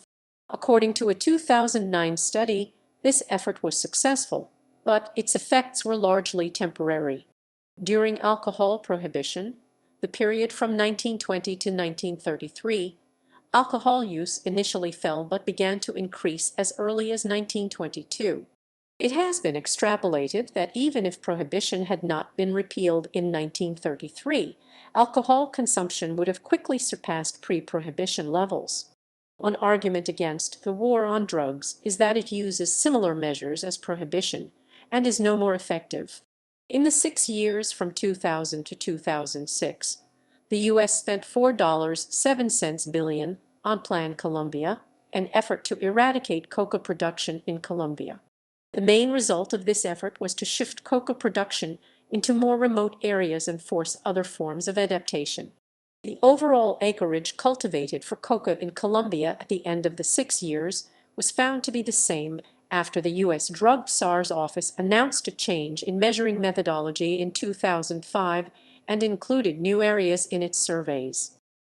According to a 2009 study, this effort was successful, but its effects were largely temporary. During alcohol prohibition, the period from 1920 to 1933, alcohol use initially fell but began to increase as early as 1922. It has been extrapolated that even if prohibition had not been repealed in 1933, alcohol consumption would have quickly surpassed pre-prohibition levels. One argument against the war on drugs is that it uses similar measures as prohibition and is no more effective. In the 6 years from 2000 to 2006, the U.S. spent $4.07 billion on Plan Colombia, an effort to eradicate coca production in Colombia. The main result of this effort was to shift coca production into more remote areas and force other forms of adaptation. The overall acreage cultivated for coca in Colombia at the end of the 6 years was found to be the same after the U.S. Drug SARS office announced a change in measuring methodology in 2005 and included new areas in its surveys.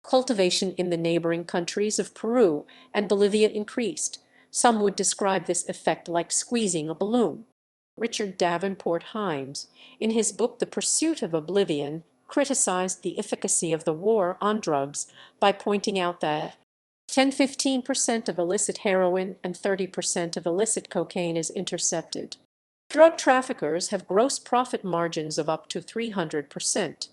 Cultivation in the neighboring countries of Peru and Bolivia increased. Some would describe this effect like squeezing a balloon. Richard Davenport Himes, in his book The Pursuit of Oblivion, criticized the efficacy of the war on drugs by pointing out that 10–15% of illicit heroin and 30% of illicit cocaine is intercepted. Drug traffickers have gross profit margins of up to 300%.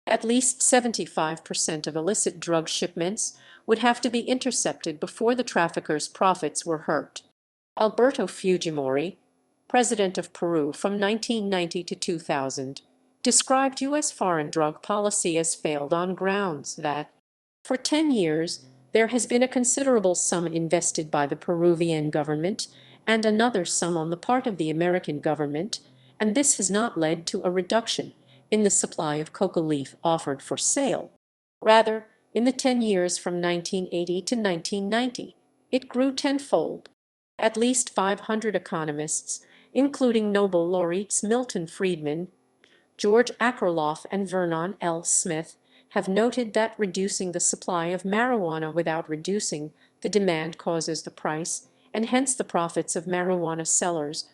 At least 75% of illicit drug shipments would have to be intercepted before the traffickers' profits were hurt. Alberto Fujimori, president of Peru from 1990 to 2000, described U.S. foreign drug policy as failed on grounds that, for 10 years, there has been a considerable sum invested by the Peruvian government and another sum on the part of the American government, and this has not led to a reduction in the supply of coca leaf offered for sale. Rather, in the 10 years from 1980 to 1990, it grew tenfold. At least 500 economists, including Nobel laureates Milton Friedman, George Akerlof, and Vernon L. Smith, have noted that reducing the supply of marijuana without reducing the demand causes the price, and hence the profits of marijuana sellers.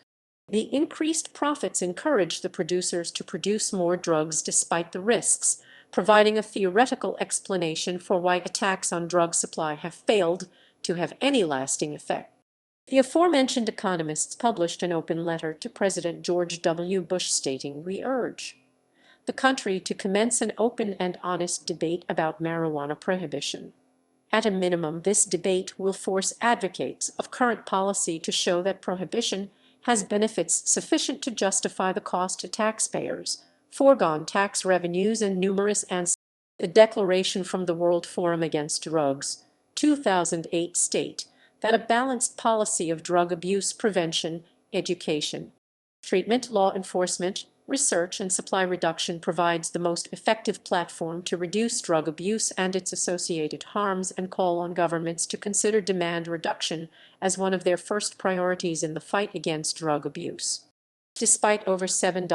The increased profits encourage the producers to produce more drugs despite the risks, providing a theoretical explanation for why attacks on drug supply have failed to have any lasting effect. The aforementioned economists published an open letter to President George W. Bush stating, "We urge the country to commence an open and honest debate about marijuana prohibition. At a minimum, this debate will force advocates of current policy to show that prohibition has benefits sufficient to justify the cost to taxpayers, foregone tax revenues, and numerous ancillary." The Declaration from the World Forum Against Drugs, 2008 state that a balanced policy of drug abuse prevention, education, treatment, law enforcement, research, and supply reduction provides the most effective platform to reduce drug abuse and its associated harms, and call on governments to consider demand reduction as one of their first priorities in the fight against drug abuse. Despite over $7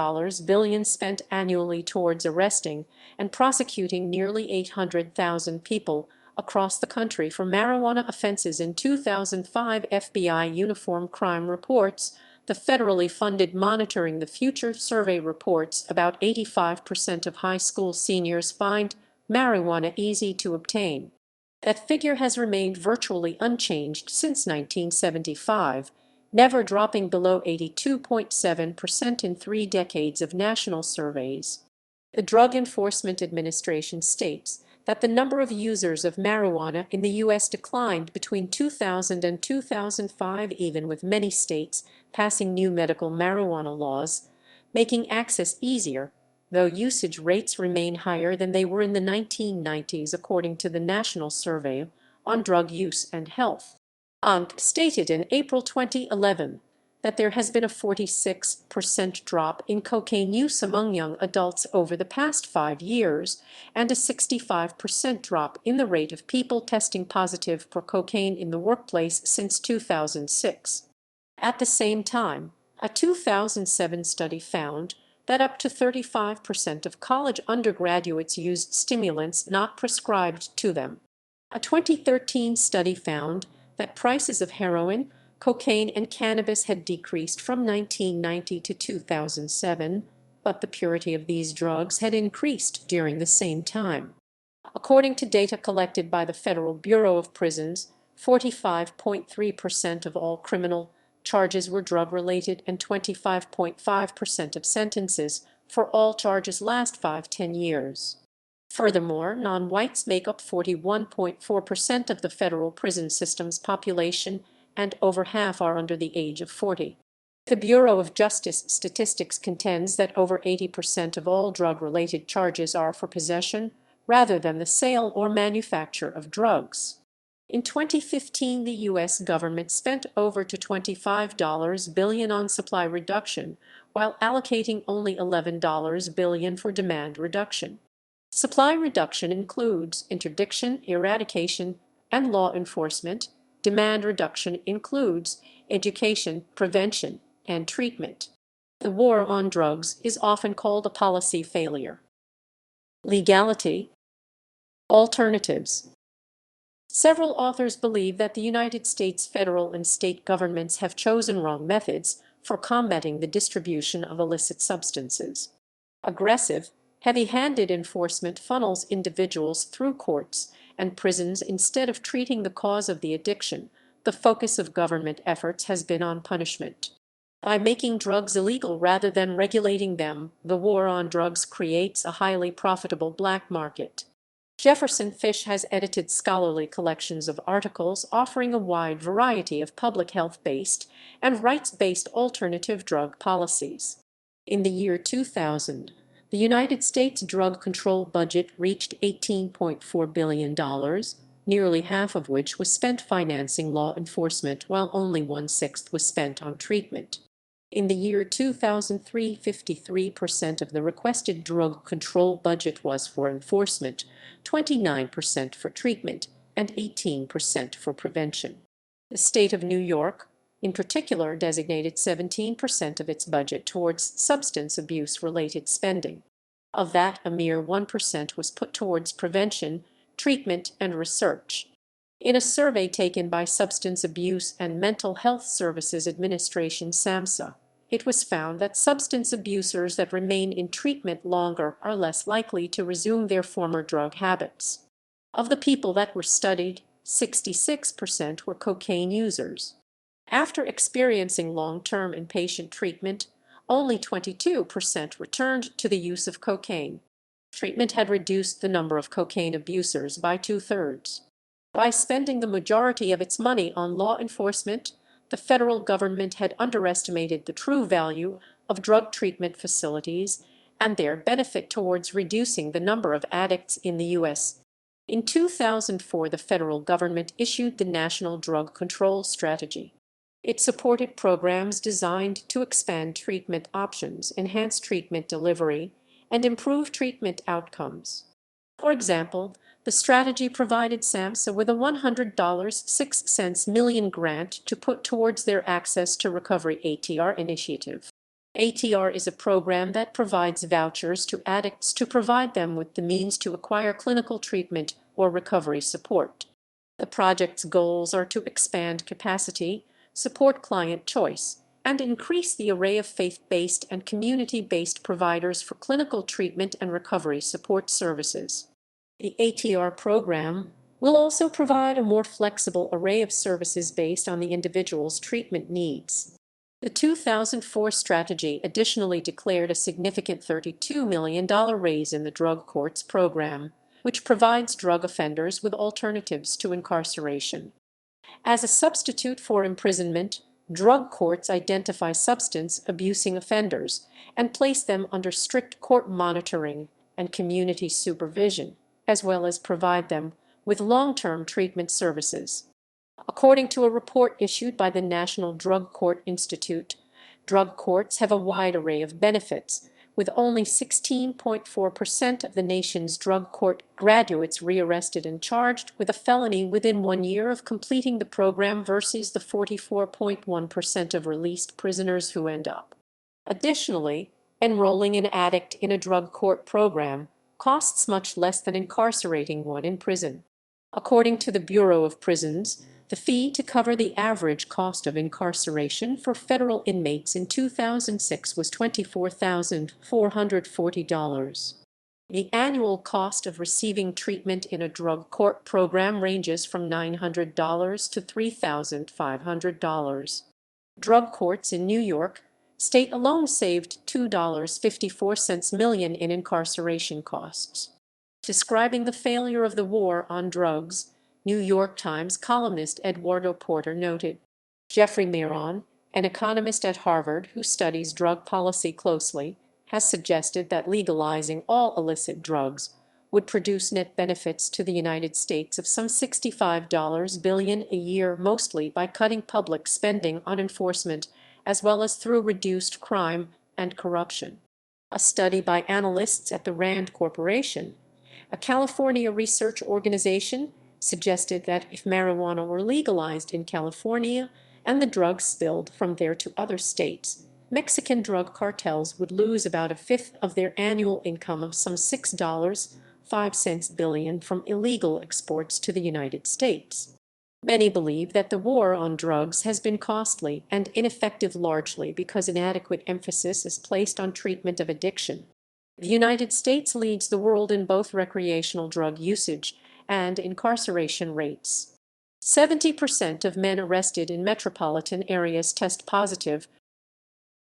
billion spent annually towards arresting and prosecuting nearly 800,000 people across the country for marijuana offenses in 2005 FBI Uniform Crime Reports, the federally funded Monitoring the Future survey reports about 85% of high school seniors find marijuana easy to obtain. That figure has remained virtually unchanged since 1975, never dropping below 82.7% in 3 decades of national surveys. The Drug Enforcement Administration states that the number of users of marijuana in the U.S. declined between 2000 and 2005, even with many states passing new medical marijuana laws, making access easier, though usage rates remain higher than they were in the 1990s, according to the National Survey on Drug Use and Health. ONDCP stated in April 2011 that there has been a 46% drop in cocaine use among young adults over the past 5 years and a 65% drop in the rate of people testing positive for cocaine in the workplace since 2006. At the same time, a 2007 study found that up to 35% of college undergraduates used stimulants not prescribed to them. A 2013 study found that prices of heroin, cocaine, and cannabis had decreased from 1990 to 2007, but the purity of these drugs had increased during the same time. According to data collected by the Federal Bureau of Prisons, 45.3% of all criminal charges were drug-related and 25.5% of sentences for all charges last 10 years. Furthermore, non-whites make up 41.4% of the federal prison system's population, and over half are under the age of 40. The Bureau of Justice Statistics contends that over 80% of all drug-related charges are for possession, rather than the sale or manufacture of drugs. In 2015, the U.S. government spent over $25 billion on supply reduction, while allocating only $11 billion for demand reduction. Supply reduction includes interdiction, eradication, and law enforcement. Demand reduction includes education, prevention, and treatment. The war on drugs is often called a policy failure. Legality. Alternatives. Several authors believe that the United States federal and state governments have chosen wrong methods for combating the distribution of illicit substances. Aggressive, heavy-handed enforcement funnels individuals through courts and prisons instead of treating the cause of the addiction. The focus of government efforts has been on punishment. By making drugs illegal rather than regulating them, the war on drugs creates a highly profitable black market. Jefferson Fish has edited scholarly collections of articles offering a wide variety of public health-based and rights-based alternative drug policies. In the year 2000, the United States drug control budget reached $18.4 billion, nearly half of which was spent financing law enforcement, while only 1/6 was spent on treatment. In the year 2003, 53% of the requested drug control budget was for enforcement, 29% for treatment, and 18% for prevention. The state of New York, in particular, designated 17% of its budget towards substance abuse-related spending. Of that, a mere 1% was put towards prevention, treatment, and research. In a survey taken by Substance Abuse and Mental Health Services Administration (SAMHSA), it was found that substance abusers that remain in treatment longer are less likely to resume their former drug habits. Of the people that were studied, 66% were cocaine users. After experiencing long-term inpatient treatment, only 22% returned to the use of cocaine. Treatment had reduced the number of cocaine abusers by 2/3. By spending the majority of its money on law enforcement, the federal government had underestimated the true value of drug treatment facilities and their benefit towards reducing the number of addicts in the U.S. In 2004, the federal government issued the National Drug-Control Strategy. It supported programs designed to expand treatment options, enhance treatment delivery, and improve treatment outcomes. For example, the strategy provided SAMHSA with a $100.06 million grant to put towards their Access to Recovery (ATR) initiative. ATR is a program that provides vouchers to addicts to provide them with the means to acquire clinical treatment or recovery support. The project's goals are to expand capacity, support client choice, and increase the array of faith-based and community-based providers for clinical treatment and recovery support services. The ATR program will also provide a more flexible array of services based on the individual's treatment needs. The 2004 strategy additionally declared a significant $32 million raise in the drug courts program, which provides drug offenders with alternatives to incarceration. As a substitute for imprisonment, drug courts identify substance abusing offenders and place them under strict court monitoring and community supervision, as well as provide them with long-term treatment services. According to a report issued by the National Drug Court Institute, drug courts have a wide array of benefits, with only 16.4% of the nation's drug court graduates rearrested and charged with a felony within 1 year of completing the program versus the 44.1% of released prisoners who end up. Additionally, enrolling an addict in a drug court program costs much less than incarcerating one in prison. According to the Bureau of Prisons, The fee to cover the average cost of incarceration for federal inmates in 2006 was $24,440. The annual cost of receiving treatment in a drug court program ranges from $900 to $3,500. Drug courts in New York State alone saved $2.54 million in incarceration costs. Describing the failure of the war on drugs, New York Times columnist Eduardo Porter noted, Jeffrey Miron, an economist at Harvard who studies drug policy closely, has suggested that legalizing all illicit drugs would produce net benefits to the United States of some $65 billion a year, mostly by cutting public spending on enforcement as well as through reduced crime and corruption. A study by analysts at the Rand Corporation, a California research organization, suggested that if marijuana were legalized in California and the drugs spilled from there to other states, Mexican drug cartels would lose about a fifth of their annual income of some $6.05 billion from illegal exports to the United States. Many believe that the war on drugs has been costly and ineffective largely because inadequate emphasis is placed on treatment of addiction. The United States leads the world in both recreational drug usage and incarceration rates. 70% of men arrested in metropolitan areas test positive